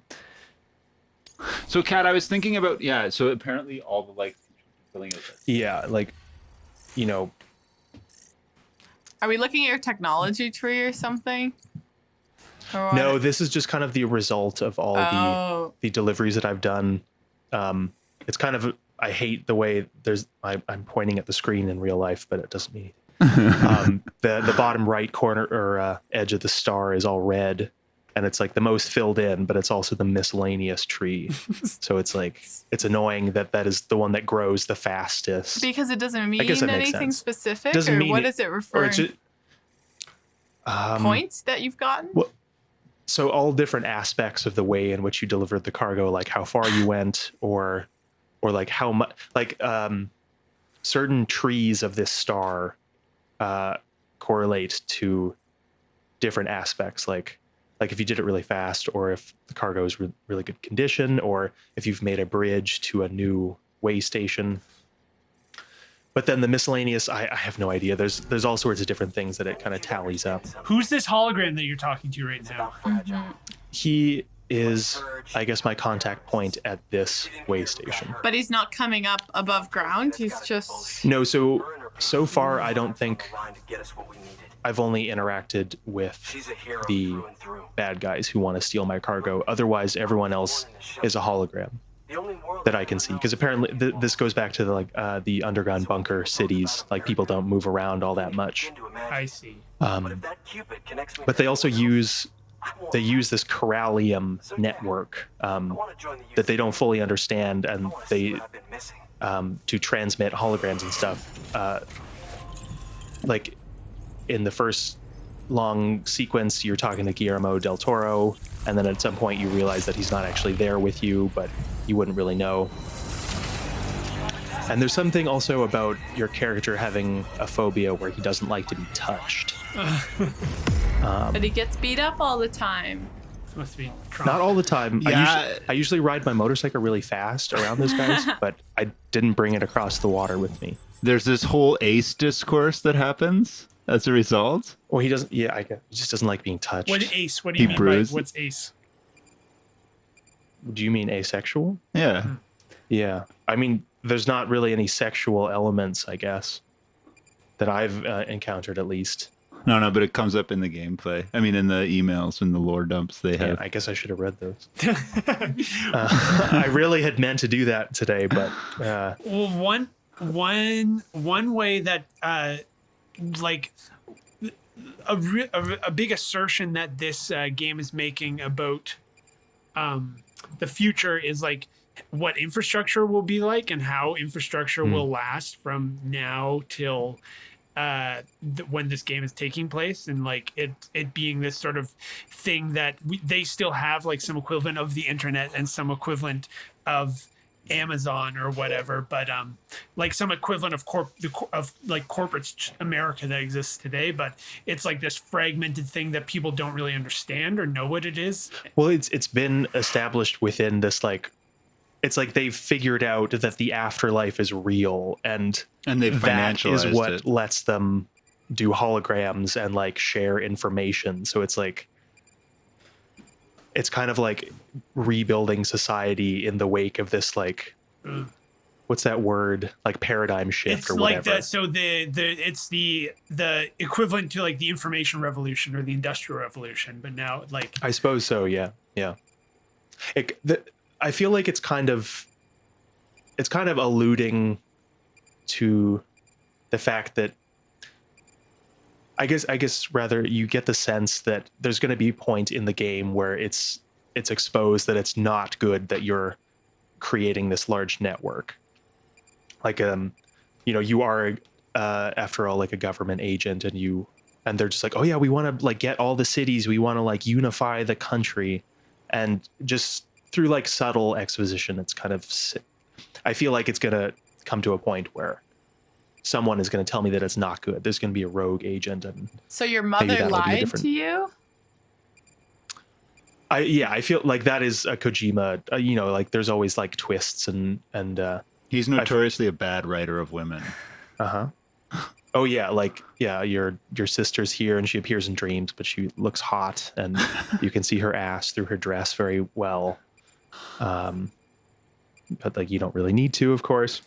So, Kat, I was thinking about so apparently all the likes filling out this. Yeah, like, are we looking at your technology tree or something? Or no, what? this is just kind of the result of all Oh. the deliveries that I've done. It's kind of, I hate the way I'm pointing at the screen in real life, but it doesn't mean anything. The bottom right corner or edge of the star is all red, and it's like the most filled in, but it's also the miscellaneous tree. So it's like, it's annoying that is the one that grows the fastest. Because it doesn't mean guess that makes anything sense. specific, Doesn't or mean what it- is it Or referring? it's just, Points that you've gotten? well, so all different aspects of the way in which you delivered the cargo, like how far you went, or like how much, like certain trees of this star correlate to different aspects, like if you did it really fast, or if the cargo is really good condition, or if you've made a bridge to a new way station. But then the miscellaneous, I have no idea. There's all sorts of different things that it kind of tallies up. Who's this hologram that you're talking to right now? He is, I guess, my contact point at this way station. But he's not coming up above ground. He's just. No, so far I don't think I've only interacted with the bad guys who want to steal my cargo. Otherwise, everyone else is a hologram that I can see. Because apparently this goes back to the underground bunker cities. Like, people don't move around all that much. I see. But they also use this Corallium network that they don't fully understand, and they to transmit holograms and stuff. Like, in the first long sequence, you're talking to Guillermo del Toro, and then at some point you realize that he's not actually there with you, but you wouldn't really know. And there's something also about your character having a phobia where he doesn't like to be touched. But he gets beat up all the time. This must be trauma. Not all the time. Yeah. I usually ride my motorcycle really fast around those guys, but I didn't bring it across the water with me. There's this whole ace discourse that happens as a result. Well, he doesn't. Yeah, I guess he just doesn't like being touched. What ace? What do you mean by what's ace? Do you mean asexual? Yeah. Yeah. I mean, there's not really any sexual elements, I guess, that I've encountered, at least. No, but it comes up in the gameplay. I mean, in the emails and the lore dumps they have. Yeah, I guess I should have read those. I really had meant to do that today, but Well, one way that like a big assertion that this game is making about the future is like what infrastructure will be like and how infrastructure will last from now till when this game is taking place, and like it being this sort of thing that they still have like some equivalent of the internet and some equivalent of Amazon or whatever, but like some equivalent of corporate America that exists today, but it's like this fragmented thing that people don't really understand or know what it is. well, it's been established within this, like, it's like they've figured out that the afterlife is real, and they've that financialized is what it. lets them do holograms and like share information. So it's like, it's kind of like rebuilding society in the wake of this, like, what's that word? Like paradigm shift It's or like whatever. that. So it's the equivalent to like the information revolution or the industrial revolution, but now like I suppose so. Yeah. I feel like it's kind of alluding to the fact that I guess rather you get the sense that there's going to be a point in the game where it's exposed that it's not good that you're creating this large network. Like, you are after all like a government agent, and they're just like, oh yeah, we want to like get all the cities, we want to like unify the country, and just through like subtle exposition, it's kind of, I feel like it's going to come to a point where someone is going to tell me that it's not good. There's going to be a rogue agent, and So your maybe mother that'll be lied different. to you? I feel like that is a Kojima. Like there's always like twists and He's notoriously a bad writer of women. oh yeah, like yeah, your sister's here and she appears in dreams, but she looks hot and you can see her ass through her dress very well. But like you don't really need to, of course.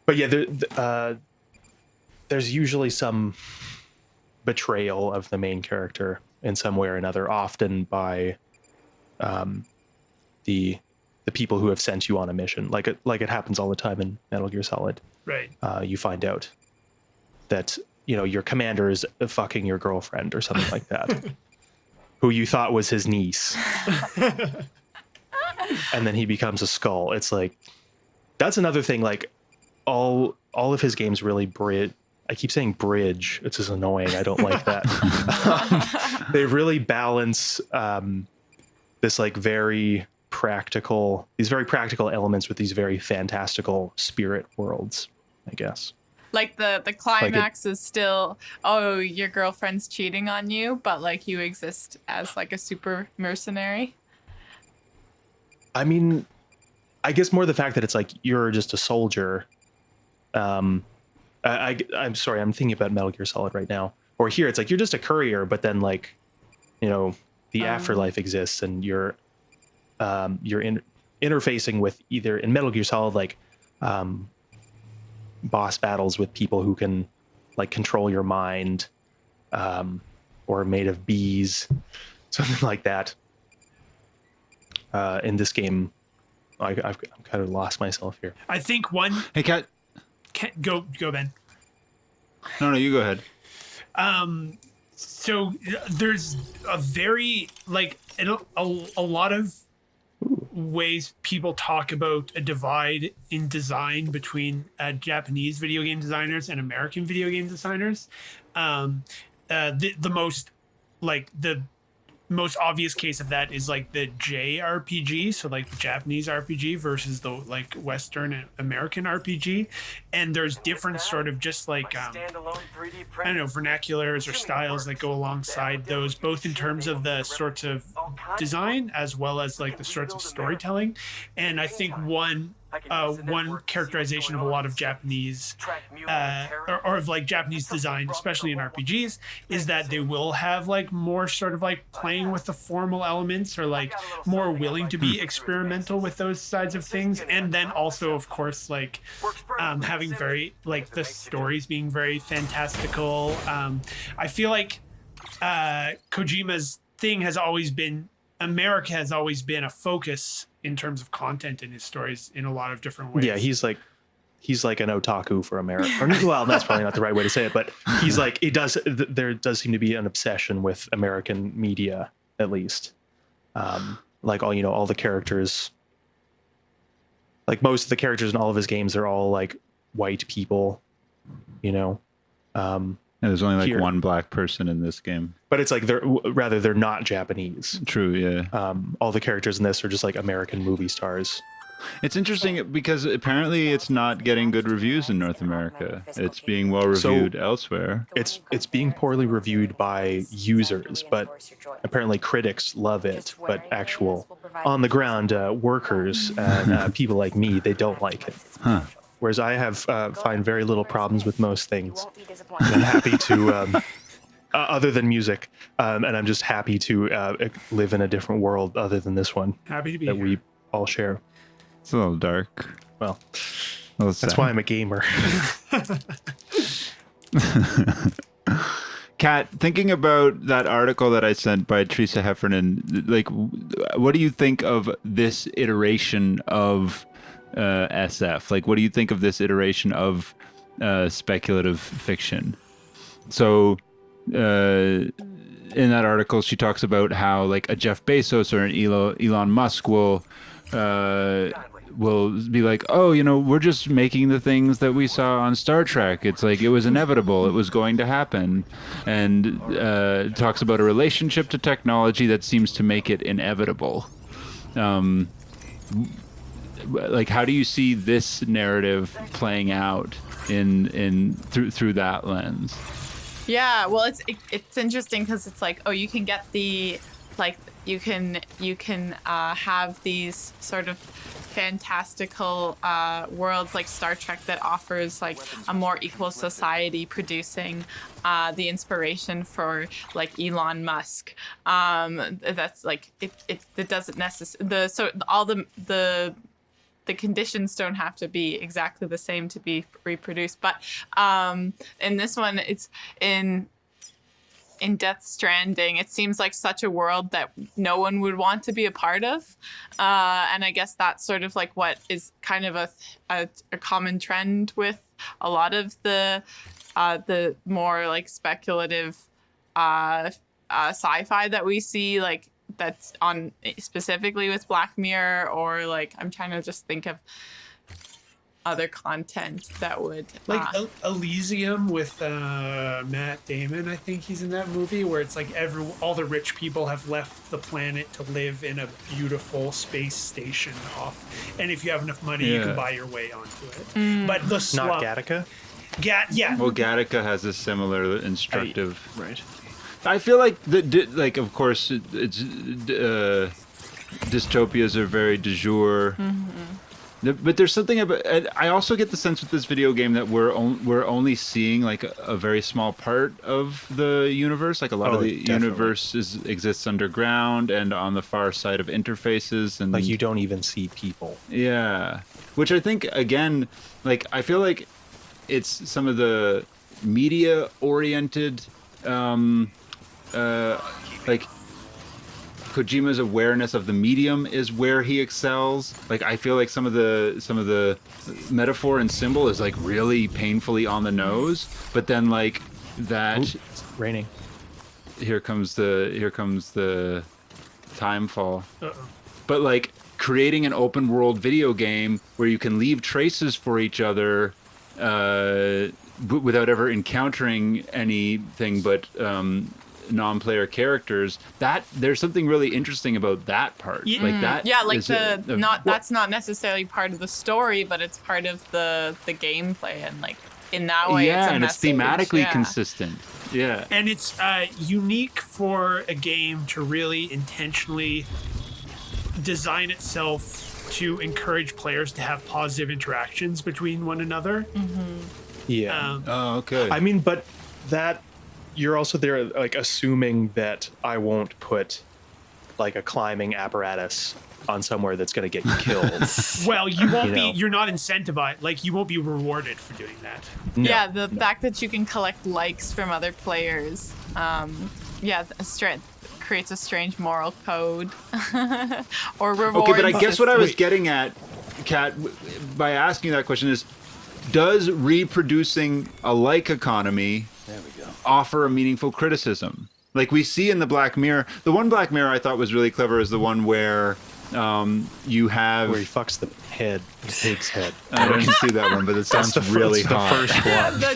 But yeah, there's usually some betrayal of the main character in some way or another, often by the people who have sent you on a mission. Like it happens all the time in Metal Gear Solid. right. You find out that your commander is fucking your girlfriend or something like that, who you thought was his niece, and then he becomes a skull. It's like, that's another thing. Like all of his games really bridge. I keep saying bridge. It's just annoying. I don't like that. They really balance this like these very practical elements with these very fantastical spirit worlds, I guess. Like the climax is still, oh, your girlfriend's cheating on you, but like you exist as like a super mercenary. I mean, I guess more the fact that it's like you're just a soldier. I'm sorry, I'm thinking about Metal Gear Solid right now. Or here, it's like you're just a courier, but then like, you know, the afterlife exists, and you're interfacing with either in Metal Gear Solid like boss battles with people who can like control your mind, or made of bees, something like that. In this game, I'm kind of lost myself here. I think one. Hey, Kat. Go, Ben. No, you go ahead. So there's a very like a lot of ways people talk about a divide in design between Japanese video game designers and American video game designers. The most obvious case of that is like the JRPG, so like the Japanese RPG versus the like Western American RPG, and there's different sort of just like I don't know, vernaculars or styles that go alongside those, both in terms of the sorts of design as well as like the sorts of storytelling. And I think one characterization of a lot of Japanese or of like Japanese design, especially in RPGs, is that they will have like more sort of like playing with the formal elements, or like more willing to be experimental with those sides of things. And then also, of course, like having very like the stories being very fantastical. I feel like Kojima's thing has always been, America has always been a focus in terms of content in his stories in a lot of different ways. Yeah, he's like an otaku for America. Well, that's probably not the right way to say it, but he's like, there does seem to be an obsession with American media, at least. Like all the characters, like most of the characters in all of his games are all like white people, And there's only like one black person in this game. But it's like they're not Japanese. True, yeah. All the characters in this are just like American movie stars. It's interesting because apparently it's not getting good reviews in North America. It's being well reviewed elsewhere. It's being poorly reviewed by users, but apparently critics love it. But actual on the ground workers and people like me, they don't like it. Huh. Whereas I find very little problems with most things. I'm happy to, other than music, and I'm just happy to live in a different world other than this one. Happy to be that here. we all share. It's a little dark. Well, that's why I'm a gamer. Kat, thinking about that article that I sent by Teresa Heffernan, like, what do you think of this iteration of SF? Like, what do you think of this iteration of speculative fiction? So in that article, she talks about how like a Jeff Bezos or an Elon Musk will be like, oh, we're just making the things that we saw on Star Trek. It's like, it was inevitable. It was going to happen. And talks about a relationship to technology that seems to make it inevitable. Like, how do you see this narrative playing out through that lens? Yeah, well, it's interesting because it's like, oh, you can get you can have these sort of fantastical worlds like Star Trek that offers like a more equal society, producing the inspiration for like Elon Musk. That's like it doesn't necessarily the conditions don't have to be exactly the same to be reproduced. But in this one, it's in Death Stranding, it seems like such a world that no one would want to be a part of. And I guess that's sort of like what is kind of a common trend with a lot of the more like speculative sci-fi that we see, like that's on specifically with Black Mirror, or like I'm trying to just think of other content that would like Elysium with Matt Damon. I think he's in that movie where it's like all the rich people have left the planet to live in a beautiful space station off, and if you have enough money, you can buy your way onto it. But the Not Gattaca. Yeah. Well, Gattaca has a similar instructive. Right. I feel like like of course it's dystopias are very du jour. But there's something about. I also get the sense with this video game that we're only seeing like a very small part of the universe. Like a lot of the definitely. universe exists underground and on the far side of interfaces, and Like you don't even see people. yeah, which I think again, like I feel like it's some of the media oriented, like. Kojima's awareness of the medium is where he excels. Like I feel like some of the metaphor and symbol is like really painfully on the nose, but then like that Ooh, it's raining. here comes the time fall. Uh-oh. But like creating an open world video game where you can leave traces for each other without ever encountering anything but non-player characters, that there's something really interesting about that part. Like that like is that's not necessarily part of the story, but it's part of the gameplay, and like in that way it's a and message. it's thematically Yeah. consistent. Yeah. And it's unique for a game to really intentionally design itself to encourage players to have positive interactions between one another. Yeah. Oh, okay. I mean, but that you're also there like assuming that I won't put like a climbing apparatus on somewhere that's going to get you killed. Well, you won't You know. be. You're not incentivized. Like you won't be rewarded for doing that. No, Yeah, the no. fact that you can collect likes from other players, creates a strange moral code or reward. Okay, but I guess what I was Wait. getting at, Kat, by asking that question is, does reproducing a like economy offer a meaningful criticism? Like we see in the Black Mirror, the one Black Mirror I thought was really clever is the one where you have. Where he fucks the head, the pig's head. I didn't see that one, but it sounds really the hot. first one. the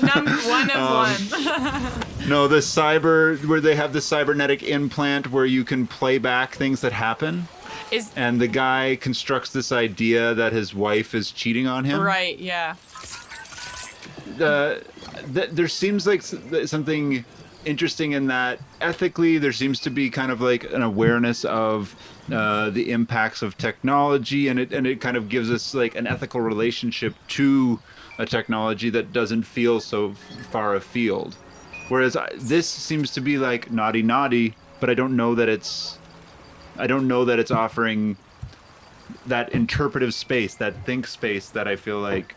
one of one. No, the cyber where they have the cybernetic implant where you can play back things that happen. Is And the guy constructs this idea that his wife is cheating on him. right, yeah. There seems like something interesting in that. Ethically, there seems to be kind of like an awareness of the impacts of technology, and it kind of gives us like an ethical relationship to a technology that doesn't feel so far afield. Whereas this seems to be like naughty, but I don't know that it's offering that interpretive space, that think space that I feel like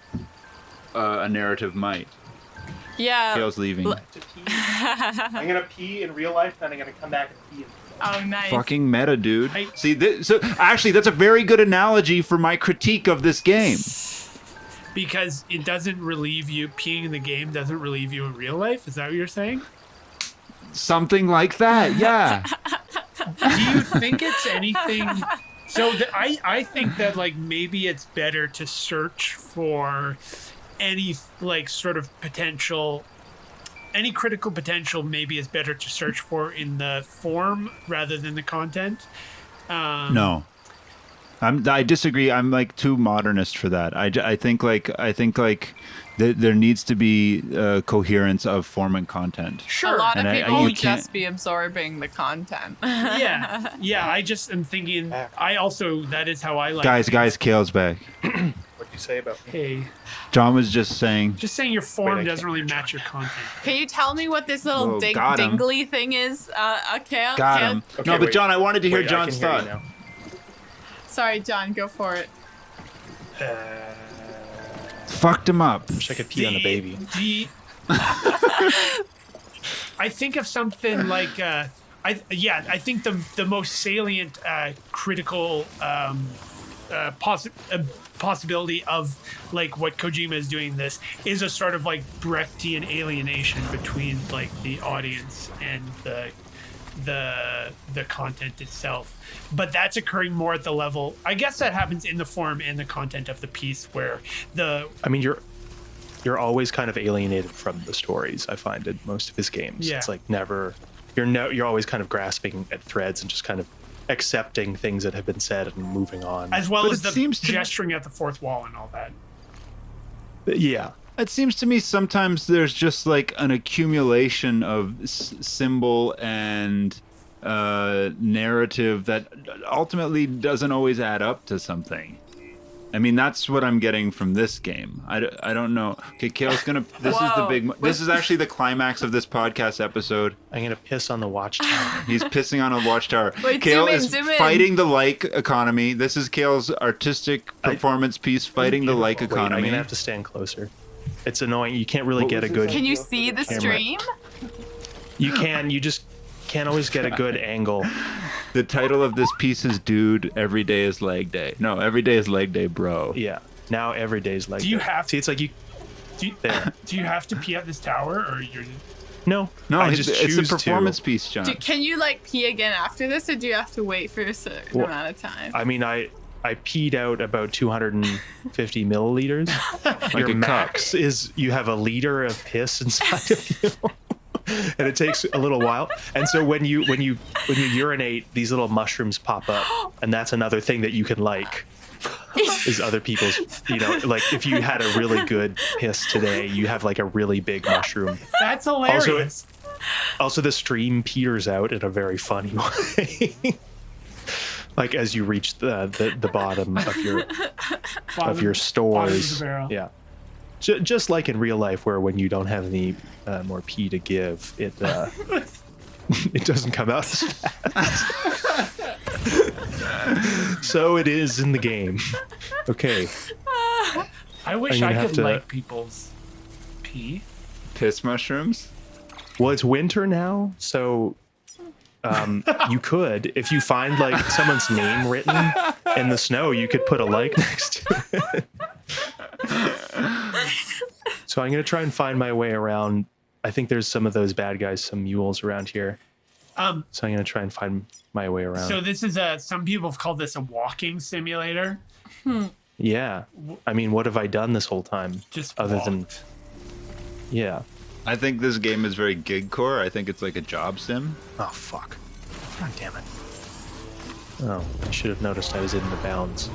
a narrative might. Yeah. Kale's leaving. I'm gonna pee in real life, then I'm gonna come back and pee. Oh, nice. Fucking meta, dude. I- See, so actually, that's a very good analogy for my critique of this game. Because it doesn't relieve you. Peeing in the game doesn't relieve you in real life. Is that what you're saying? Something like that, yeah. Do you think it's anything? So I think that like maybe it's better to search for any like sort of potential, any critical potential. Maybe it's better to search for in the form rather than the content. No. I disagree. I'm like too modernist for that. I think there needs to be coherence of form and content. Sure. A lot of And people you would can't- just be absorbing the content. Yeah. I just am thinking. I also that is how I like. Guys, Kale's back. What'd you say about me? Hey, John was just saying. just saying your form Wait, I doesn't can't really match your content. Can you tell me what this little Whoa, got him. dingly thing is, Kale? Got Kale? him. Okay, No, but wait. John, I wanted to hear Wait, I John's can hear you thought. now. Sorry, John, go for it. Fucked him up. Wish I could pee on the baby. I think of something like I think the most salient critical possibility of like what Kojima is doing this is a sort of like Brechtian alienation between like the audience and the content itself. But that's occurring more at the level, I guess that happens in the form and the content of the piece where I mean, you're always kind of alienated from the stories. I find in most of his games, Yeah. it's like never. You're always kind of grasping at threads and just kind of accepting things that have been said and moving on. as well But as it the seems to- gesturing at the fourth wall and all that. Yeah, It seems to me sometimes there's just like an accumulation of symbol and narrative that ultimately doesn't always add up to something. I mean, that's what I'm getting from this game. I don't know. Okay, Cale's gonna. This is the big. This is actually the climax of this podcast episode. I'm gonna piss on the watchtower. He's pissing on a watchtower. Wait, Cale zoom in. is fighting the like economy. This is Cale's artistic performance piece fighting the like Wait, economy. I'm gonna have to stand closer. It's annoying. You can't really get a good. Can you see the camera. stream? You can. You just can't always get a good angle. The title of this piece is "Dude, Every Day is Leg Day." No, every day is leg day, bro. Yeah. Now every day's like. Do you that. have- See, it's like you. There. Do you have to pee at this tower, or you're? No. No, I it's just a choose performance to. piece, John. Can you like pee again after this, or do you have to wait for a certain Well, amount of time? I mean, I peed out about 250 milliliters. Your a max is you have a liter of piss inside of you. And it takes a little while. And so when you urinate, these little mushrooms pop up, and that's another thing that you can like. Is other people's, like if you had a really good piss today, you have like a really big mushroom. That's hilarious. Also, the stream peters out in a very funny way. Like as you reach the bottom of your Bottom of stores. the barrel. Yeah. Just like in real life, where when you don't have any more pee to give, it it doesn't come out as fast. So it is in the game. Okay. I wish I'm I gonna could have to- like people's pee. Piss mushrooms? Well, it's winter now, so you could, if you find like someone's name written in the snow, you could put a like next to it. So I'm gonna try and find my way around. I think there's some of those bad guys, some mules around here. So I'm gonna try and find my way around. So this is some people have called this a walking simulator. Yeah. I mean, what have I done this whole time? Just other than walked. yeah. I think this game is very gig core. I think it's like a job sim. Oh fuck. God damn it. Oh, I should have noticed I was in the bounds.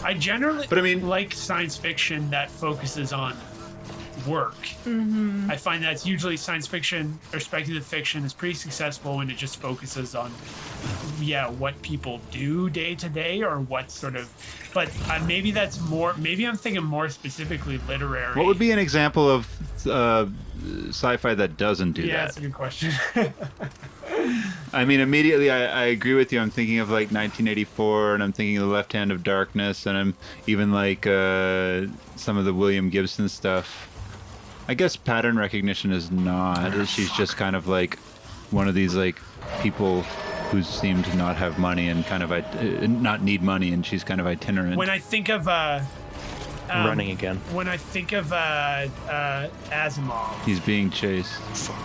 I generally But I mean- like science fiction that focuses on work. I find that's usually science fiction or speculative fiction is pretty successful when it just focuses on what people do day to day or what sort of, but maybe that's more, maybe I'm thinking more specifically literary. What would be an example of sci-fi that doesn't do Yeah, that? that's a good question. I mean, immediately I agree with you. I'm thinking of like 1984, and I'm thinking of The Left Hand of Darkness, and I'm even like some of the William Gibson stuff. I guess pattern recognition is not. She's just kind of like one of these like people who seem to not have money and kind of not need money, and she's kind of itinerant. When I think of I'm running again. when I think of Asimov, He's being chased.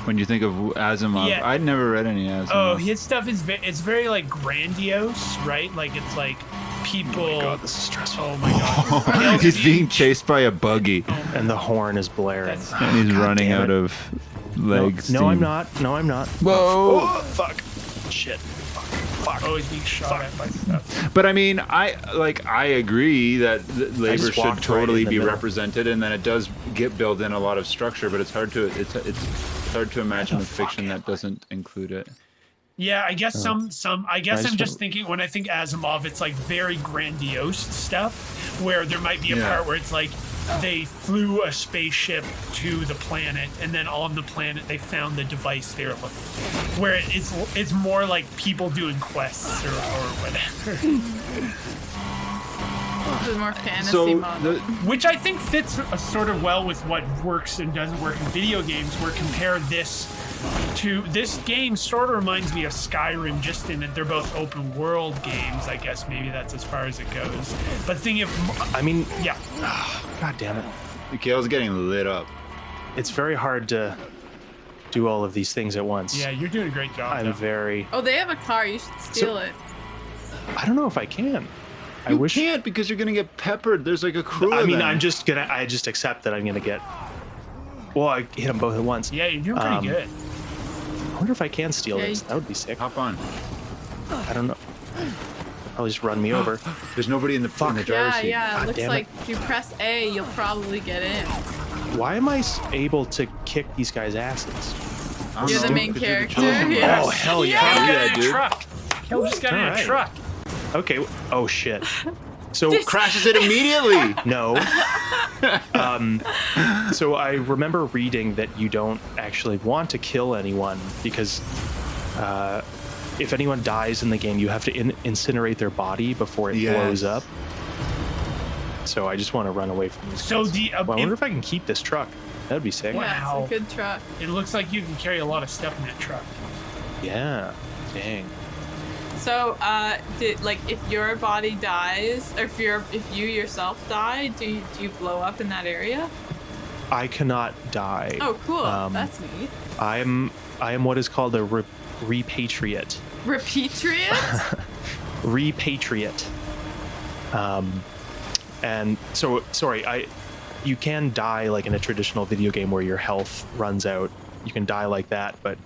When you think of Asimov, Yeah. I'd never read any Asimov. oh, his stuff is it's very like grandiose, right? Like it's like people. Oh my god, this is stressful. Oh my god. He's being chased by a buggy, And the horn is blaring. That's- and he's running damn out it. of legs. No, I'm not. No, I'm not. Whoa! Oh, fuck. Shit. Fuck. Oh, he's being shot at by stuff. But I mean, I agree that labor just should walked right totally in the be middle. represented, and then it does build in a lot of structure. But it's hard to hard to imagine a fiction that doesn't include it. Yeah, I guess some I guess I I'm just just don't- thinking when I think Asimov, it's like very grandiose stuff where there might be a Yeah. part where it's like they flew a spaceship to the planet and then on the planet they found the device they were looking for. Where it's more like people doing quests or whatever. The more fantasy So model. Which I think fits sort of well with what works and doesn't work in video games, where compare this to this game sort of reminds me of Skyrim, just in that they're both open world games. I guess maybe that's as far as it goes. But thinking of I mean, yeah, god damn it. Cale's getting lit up. It's very hard to do all of these things at once. yeah, you're doing a great job. I'm though. very. Oh, they have a car. You should steal it. I don't know if I can. I You wish. can't because you're gonna get peppered. There's like a crew. I of mean, them. I just accept that I'm gonna get. Well, I hit them both at once. Yeah, you're doing pretty good. I wonder if I can steal Yeah, this. you- That would be sick. Hop on. I don't know. Probably just run me over. There's nobody in the driver's Yeah, seat. yeah. God Looks damn like it. if you press A, you'll probably get in. Why am I able to kick these guys' asses? I don't You're the know, main 'cause you're the character. chosen one. Yeah. Oh, hell yeah. Kel Yeah, got in a dude. truck. Kel just got in a Alright. truck. Okay. Oh, shit. So, Crashes it immediately. no. So I remember reading that you don't actually want to kill anyone because if anyone dies in the game, you have to incinerate their body before it blows Yes. up. So I just want to run away from these So guys. the Well, I wonder if I can keep this truck. That'd be sick. Wow. Yeah, it's a good truck. it looks like you can carry a lot of stuff in that truck. Yeah. Dang. So, if your body dies, or if you yourself die, do you blow up in that area? I cannot die. Oh, cool. Um, That's neat. I am what is called a repatriate. Repatriate? Repatriate. And so sorry, you can die like in a traditional video game where your health runs out. You can die like that, but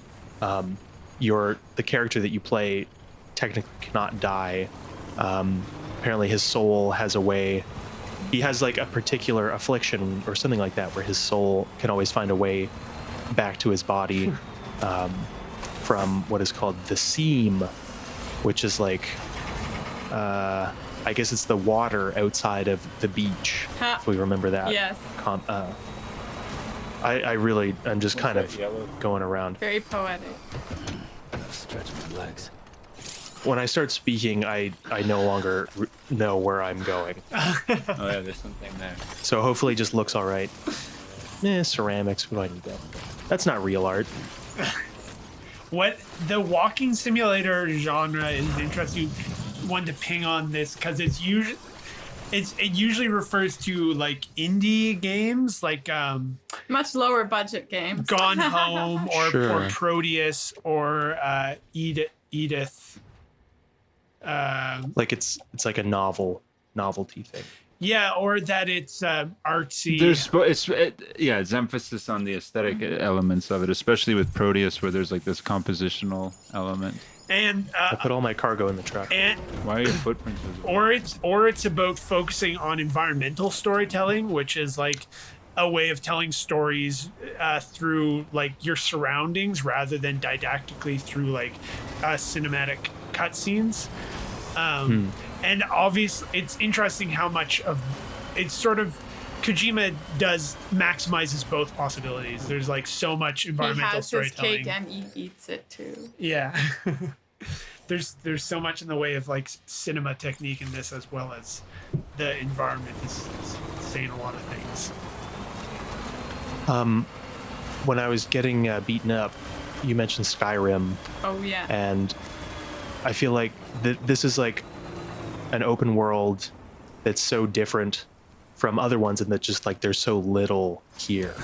the character that you play technically cannot die. Apparently his soul has a way. He has like a particular affliction or something like that where his soul can always find a way back to his body from what is called the seam, which is like I guess it's the water outside of the beach, Ha. if we remember that. Yes. I'm just kind of going around. Very poetic. Stretch my legs. When I start speaking, I no longer know where I'm going. Oh yeah, there's something there. So hopefully it just looks all right. Ceramics, what do I need that? That's not real art. What the walking simulator genre is an interesting one to ping on this because it usually refers to like indie games like Much lower budget games. Gone Home or Sure. Proteus or Edith. Like it's like a novelty thing. Yeah, or that it's artsy. It's emphasis on the aesthetic elements of it, especially with Proteus, where there's like this compositional element. and I put all my cargo in the truck. and Why are your footprints visible? or it's about focusing on environmental storytelling, which is like a way of telling stories through like your surroundings rather than didactically through like cinematic cutscenes. And obviously, it's interesting how much of it's sort of Kojima maximizes both possibilities. There's like so much He environmental has his storytelling. cake and he eats it too. Yeah. There's so much in the way of like cinema technique in this, as well as the environment is saying a lot of things. When I was getting beaten up, you mentioned Skyrim, Oh yeah. and I feel like this is like an open world that's so different from other ones, and that just like there's so little here.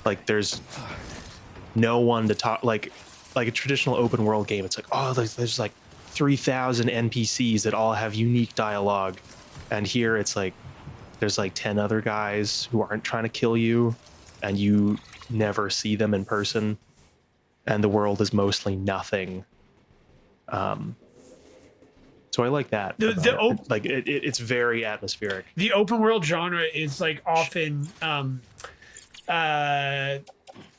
Like there's no one to talk like a traditional open world game. It's like, oh, there's like 3,000 NPCs that all have unique dialogue, and here it's like there's like 10 other guys who aren't trying to kill you, and you never see them in person, and the world is mostly nothing. So I like that. It's very atmospheric. The open world genre is like often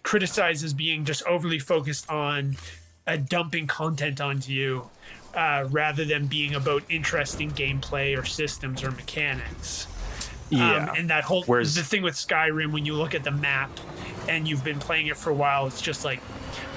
criticized as being just overly focused on dumping content onto you rather than being about interesting gameplay or systems or mechanics. Yeah. And that whole Whereas- the thing with Skyrim, when you look at the map and you've been playing it for a while, it's just like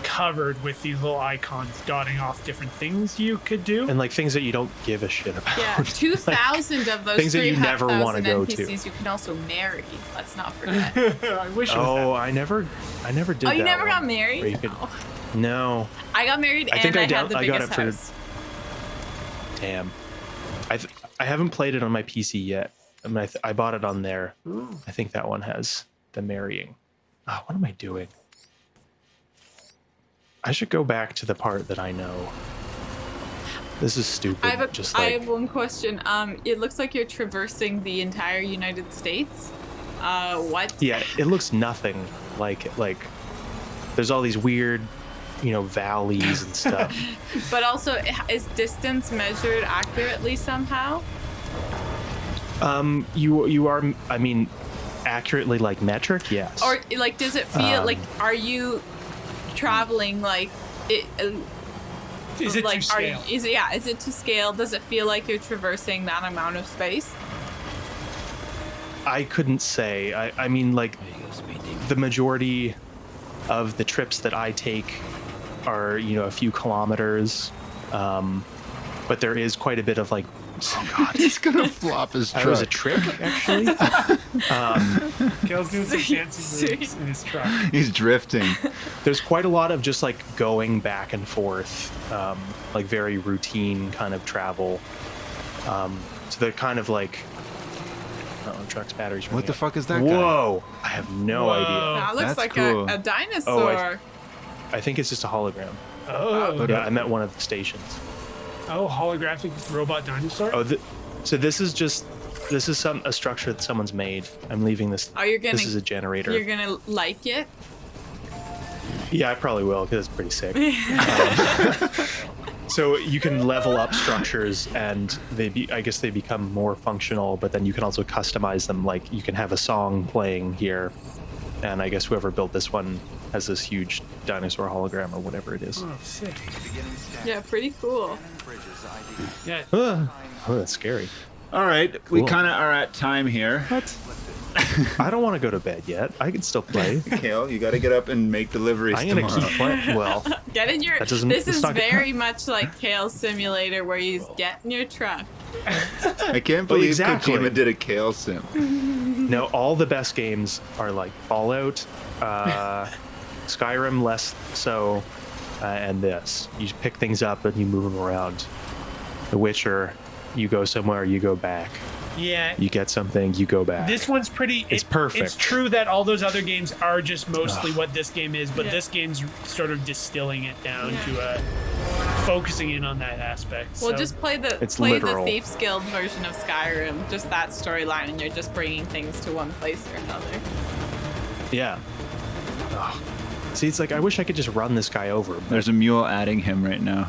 covered with these little icons dotting off different things you could do. And like things that you don't give a shit about. Yeah, 2,000 of those things that you never 3,000 wanna go to. NPCs you can also marry. Let's not forget. I wish it was Oh, I never did that. Oh, you never one, got where married? you could- No. No. I got married I and think I, I had down- the I got biggest it for- house. Damn. I haven't played it on my PC yet. I mean, I bought it on there. I think that one has the marrying. Oh, what am I doing? I should go back to the part that I know. This is stupid. I have one question. It looks like you're traversing the entire United States. What? Yeah, it looks nothing like it. Like, there's all these weird valleys and stuff. But also, is distance measured accurately somehow? You are, I mean, accurately like metric, yes. Or like, does it feel like, are you traveling like it? Is it like, to scale? Is it to scale? Does it feel like you're traversing that amount of space? I couldn't say. I mean, like, the majority of the trips that I take are, a few kilometers. But there is quite a bit of like, oh God, He's gonna flop his that truck. was a trick, actually. Kale's doing some fancy moves in his truck. He's drifting. There's quite a lot of just like going back and forth, like very routine kind of travel. So they're kind of like, oh, the truck's battery's running What the out. fuck is that guy? Whoa! I have no Whoa. idea. That looks That's like cool. a dinosaur. I think it's just a hologram. Oh, Yeah, I'm at one of the stations. holographic robot dinosaur. Oh, so this is a structure that someone's made. I'm leaving this. Oh, you're gonna. This is a generator. You're gonna like it. Yeah, I probably will because it's pretty sick. So you can level up structures, and I guess they become more functional. But then you can also customize them. Like you can have a song playing here, and I guess whoever built this one has this huge dinosaur hologram or whatever it is. Oh, sick. Yeah, pretty cool. Yeah. Oh, that's scary. All right, we Cool. kind of are at time here. What? I don't want to go to bed yet. I can still play. Kale, you got to get up and make deliveries I'm gonna tomorrow. keep playing. Well, Get in your. That doesn't- This it's is not gonna- very much like Cale Simulator, where you get in your truck. I can't believe exactly. Kojima did a Kale sim. no, all the best games are like Fallout, Skyrim less so, and this. You just pick things up and you move them around. The Witcher, you go somewhere, you go back. Yeah. You get something, you go back. This one's pretty. It's perfect. It's true that all those other games are just mostly what this game is, but this game's sort of distilling it down to focusing in on that aspect. Well, so. just play the It's play literal. the Thief's Guild version of Skyrim, just that storyline, and you're just bringing things to one place or another. Yeah. Ugh. See, it's like I wish I could just run this guy over. But There's a mule adding him right now.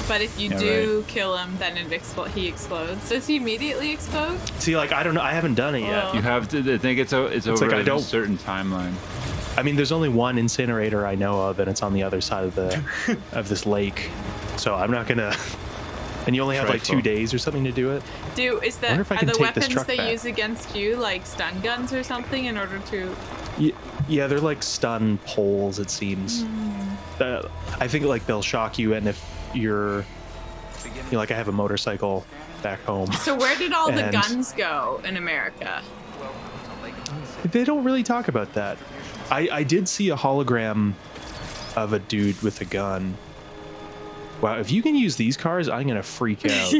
But if you Yeah, do kill him, then he explodes. Does he immediately explode? see, like I don't know. I haven't done it yet. Oh. You have to. I think it's over like I a don't- certain timeline. I mean, there's only one incinerator I know of, and it's on the other side of the of this lake. So I'm not gonna. And you only have like 2 Trifle. days or something to do it. wonder if I Are can the take this weapons truck they back. use against you like stun guns or something in order to? Yeah, they're like stun poles. It seems. I think like they'll shock you, and if you're, like I have a motorcycle back home. So where did all the And- guns go in America? They don't really talk about that. I did see a hologram of a dude with a gun. Wow, if you can use these cars, I'm gonna freak out.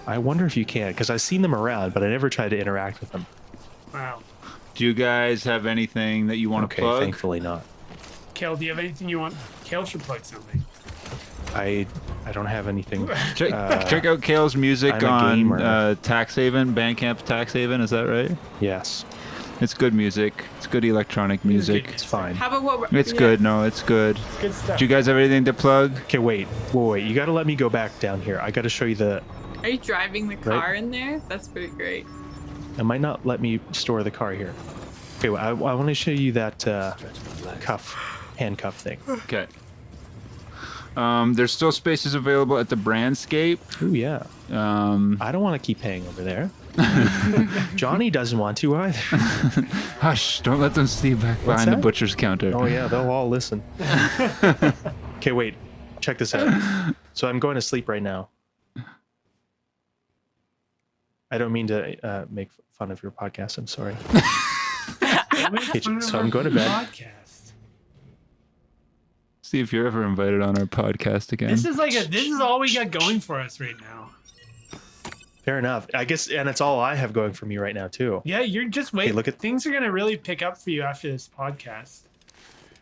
I wonder if you can, because I've seen them around, but I never tried to interact with them. Wow. Do you guys have anything that you want to Okay, plug? thankfully not. Kale, do you have anything you want? Kale should plug something. I don't have anything. Check out Kale's music I'm a on gamer. Taxhaven, Bandcamp Taxhaven. Is that right? Yes, It's good music. It's good electronic music. it's fine. How about what? We're, It's good. No, it's good. Good stuff. Do you guys have anything to plug? Okay, wait. You got to let me go back down here. I got to show you the. Are you driving the car in there? That's pretty great. It might not let me store the car here. Okay, well, I want to show you that handcuff thing. Okay. There's still spaces available at the Brandscape. Ooh, yeah. I don't want to keep paying over there. Johnny doesn't want to either. Hush! Don't let them see back behind the that? butcher's counter. Oh yeah, they'll all listen. Okay, wait. Check this out. So I'm going to sleep right now. I don't mean to make fun of your podcast. I'm sorry. Okay, so I'm going to bed. Podcast. See if you're ever invited on our podcast again. This is all we got going for us right now. Fair enough. I guess, and it's all I have going for me right now too. Yeah, you're just waiting. look at- Things are gonna really pick up for you after this podcast.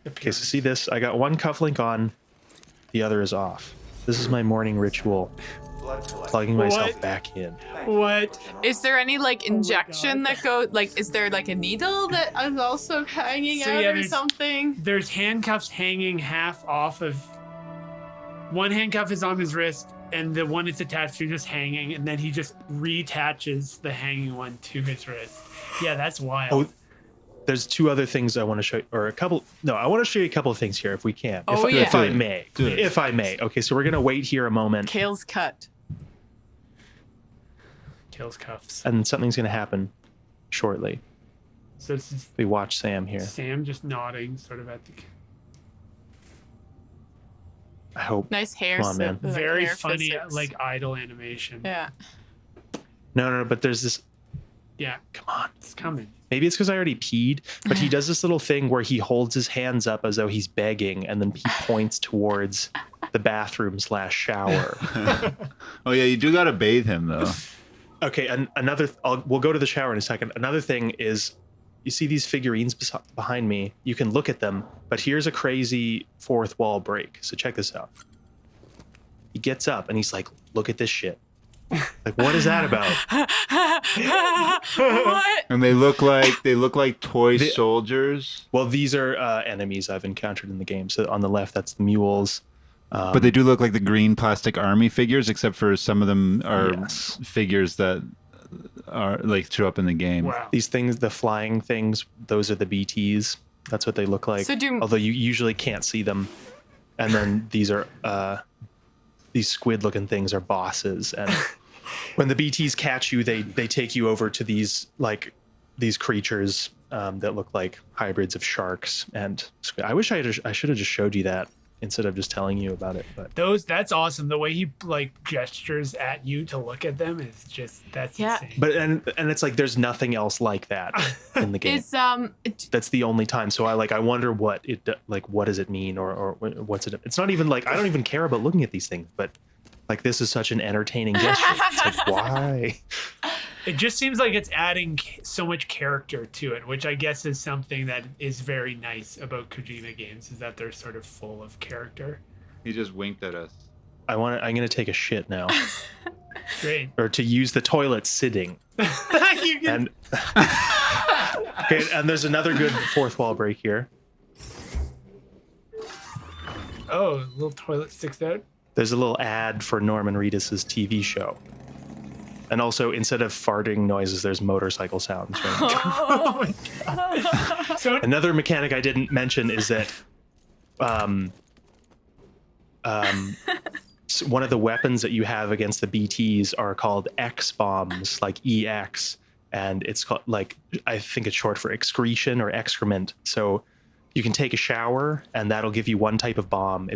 Okay, so see this? I got one cufflink on, the other is off. This is my morning ritual. Blood collection. Plugging myself What? back in. What? Is there any like injection God. that go like? Is there like a needle that is also hanging So, out yeah, or there's- something? There's handcuffs hanging half off of. One handcuff is on his wrist, and the one it's attached to just hanging, and then he just reattaches the hanging one to his wrist. Yeah, that's wild. Oh, there's two other things I want to show you, or a couple. No, I want to show you a couple of things here if we can. Oh, if yeah. I may. Do it. If I may. Okay, so we're going to wait here a moment, Cale's cut. Kills cuffs. and something's going to happen shortly. So this is We watch Sam here. Sam just nodding, sort of at the. I hope. Nice hair. Come on, man. like, Very hair funny, physics. like idle animation. Yeah. No, but there's this. Yeah, Come on. it's coming. Maybe it's because I already peed, but he does this little thing where he holds his hands up as though he's begging, and then he points towards the bathroom / shower. Oh yeah, you do gotta bathe him though. Okay, and we'll go to the shower in a second. Another thing is, you see these figurines behind me. You can look at them, but here's a crazy fourth wall break. So check this out. He gets up and he's like, "Look at this shit." Like, what is that about? What? And they look like toy The- soldiers, Well, these are enemies I've encountered in the game. So on the left, that's the mules. but they do look like the green plastic army figures, except for some of them are Yes. figures that are like show up in the game. Wow. These things, the flying things, those are the BTs. That's what they look like. So do- Although you usually can't see them. And then these are these squid-looking things are bosses. And when the BTs catch you, they take you over to these creatures that look like hybrids of sharks and squid. I wish I should have just showed you that instead of just telling you about it. But That's awesome. The way he like gestures at you to look at them is just that's Yeah. insane. and it's like there's nothing else like that in the game. Is That's the only time. So I wonder what does it mean or what's it? It's not even like I don't even care about looking at these things, but like this is such an entertaining gesture. It's like why? It just seems like it's adding so much character to it, which I guess is something that is very nice about Kojima games, is that they're sort of full of character. He just winked at us. I'm gonna take a shit now, Great. or to use the toilet sitting. You can- And okay, and there's another good fourth wall break here. oh, a little toilet sticks out. There's a little ad for Norman Reedus's TV show. And also, instead of farting noises, there's motorcycle sounds. Right? So Another mechanic I didn't mention is that one of the weapons that you have against the BTs are called X bombs, like EX, and it's called I think it's short for excretion or excrement. So you can take a shower, and that'll give you one type of bomb. They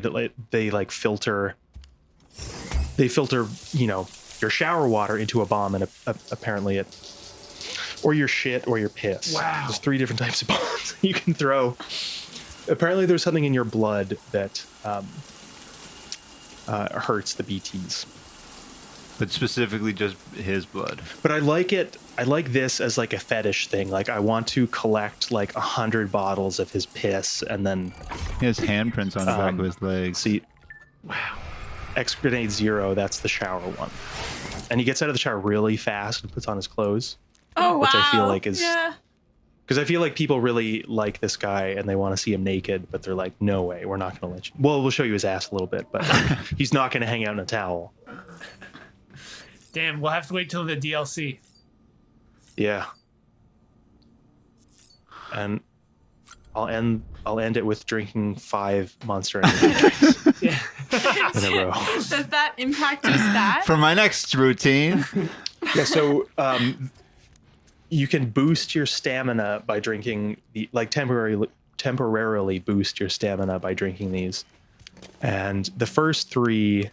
filter, your shower water into a bomb, and apparently or your shit or your piss. Wow. There's 3 different types of bombs you can throw. Apparently there's something in your blood that hurts the BTs. But specifically just his blood. But I like this as like a fetish thing. Like I want to collect like 100 bottles of his piss and then He has handprints on the back of his legs. see. Wow. X Grenade 0, that's the shower one. And he gets out of the shower really fast and puts on his clothes. oh wow. Which I feel like is- yeah. Because I feel like people really like this guy and they want to see him naked, but they're like, no way, we're not going to let you. Well, we'll show you his ass a little bit, but he's not going to hang out in a towel. damn, we'll have to wait till the DLC. Yeah. And I'll end it with drinking 5 Monster Energy drinks Yeah. in a row. Does that impact your stats? For my next routine, Yeah, so you can boost your stamina by drinking temporarily boost your stamina by drinking these. And the first 3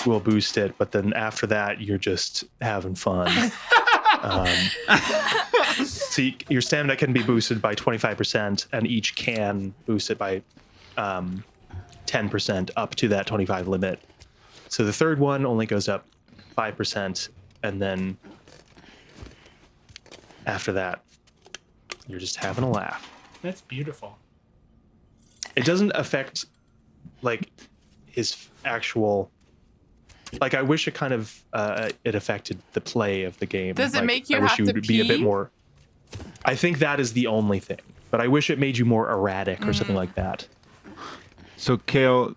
will boost it, but then after that you're just having fun. So your stamina can be boosted by 25%, and each can boost it by 10% up to that 25 limit. So the third one only goes up 5%, and then after that, you're just having a laugh. That's beautiful. It doesn't affect like his actual like I wish it kind of it affected the play of the game. Does it Like, make you I wish have you to would be a bit pee? more. I think that is the only thing, but I wish it made you more erratic or something like that. So, Cale,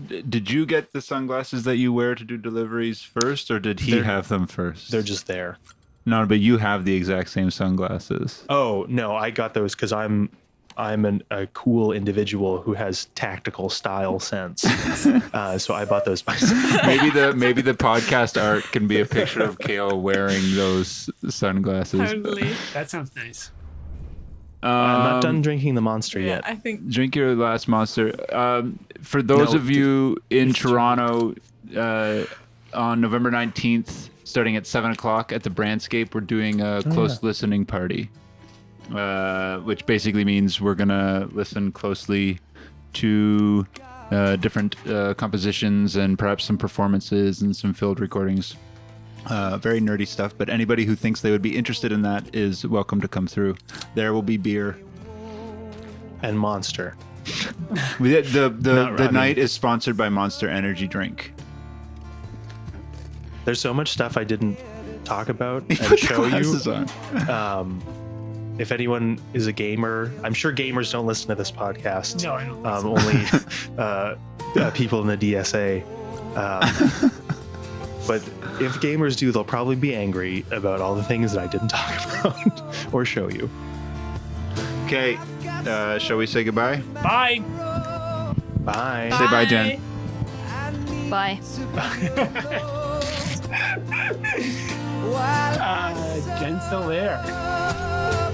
did you get the sunglasses that you wear to do deliveries first, or did he They're- have them first? They're just there. No, but you have the exact same sunglasses. Oh no, I got those because I'm a cool individual who has tactical style sense. So I bought those myself. Maybe the podcast art can be a picture of Cale wearing those sunglasses. Totally. That sounds nice. I'm not done drinking the monster Yeah, yet. I think Drink your last monster. For those No, of you in Toronto, on November 19th, starting at 7 o'clock at the Brandscape, we're doing a close listening party, which basically means we're going to listen closely to different compositions and perhaps some performances and some field recordings. Very nerdy stuff, but anybody who thinks they would be interested in that is welcome to come through. There will be beer. And monster. The night is sponsored by Monster Energy Drink. There's so much stuff I didn't talk about Put and the show you. glasses on. If anyone is a gamer, I'm sure gamers don't listen to this podcast. No, I don't think so. Only people in the DSA. But if gamers do, they'll probably be angry about all the things that I didn't talk about or show you. Okay, shall we say goodbye? Bye. Bye. Say bye, Jen. Bye. Jen's still there.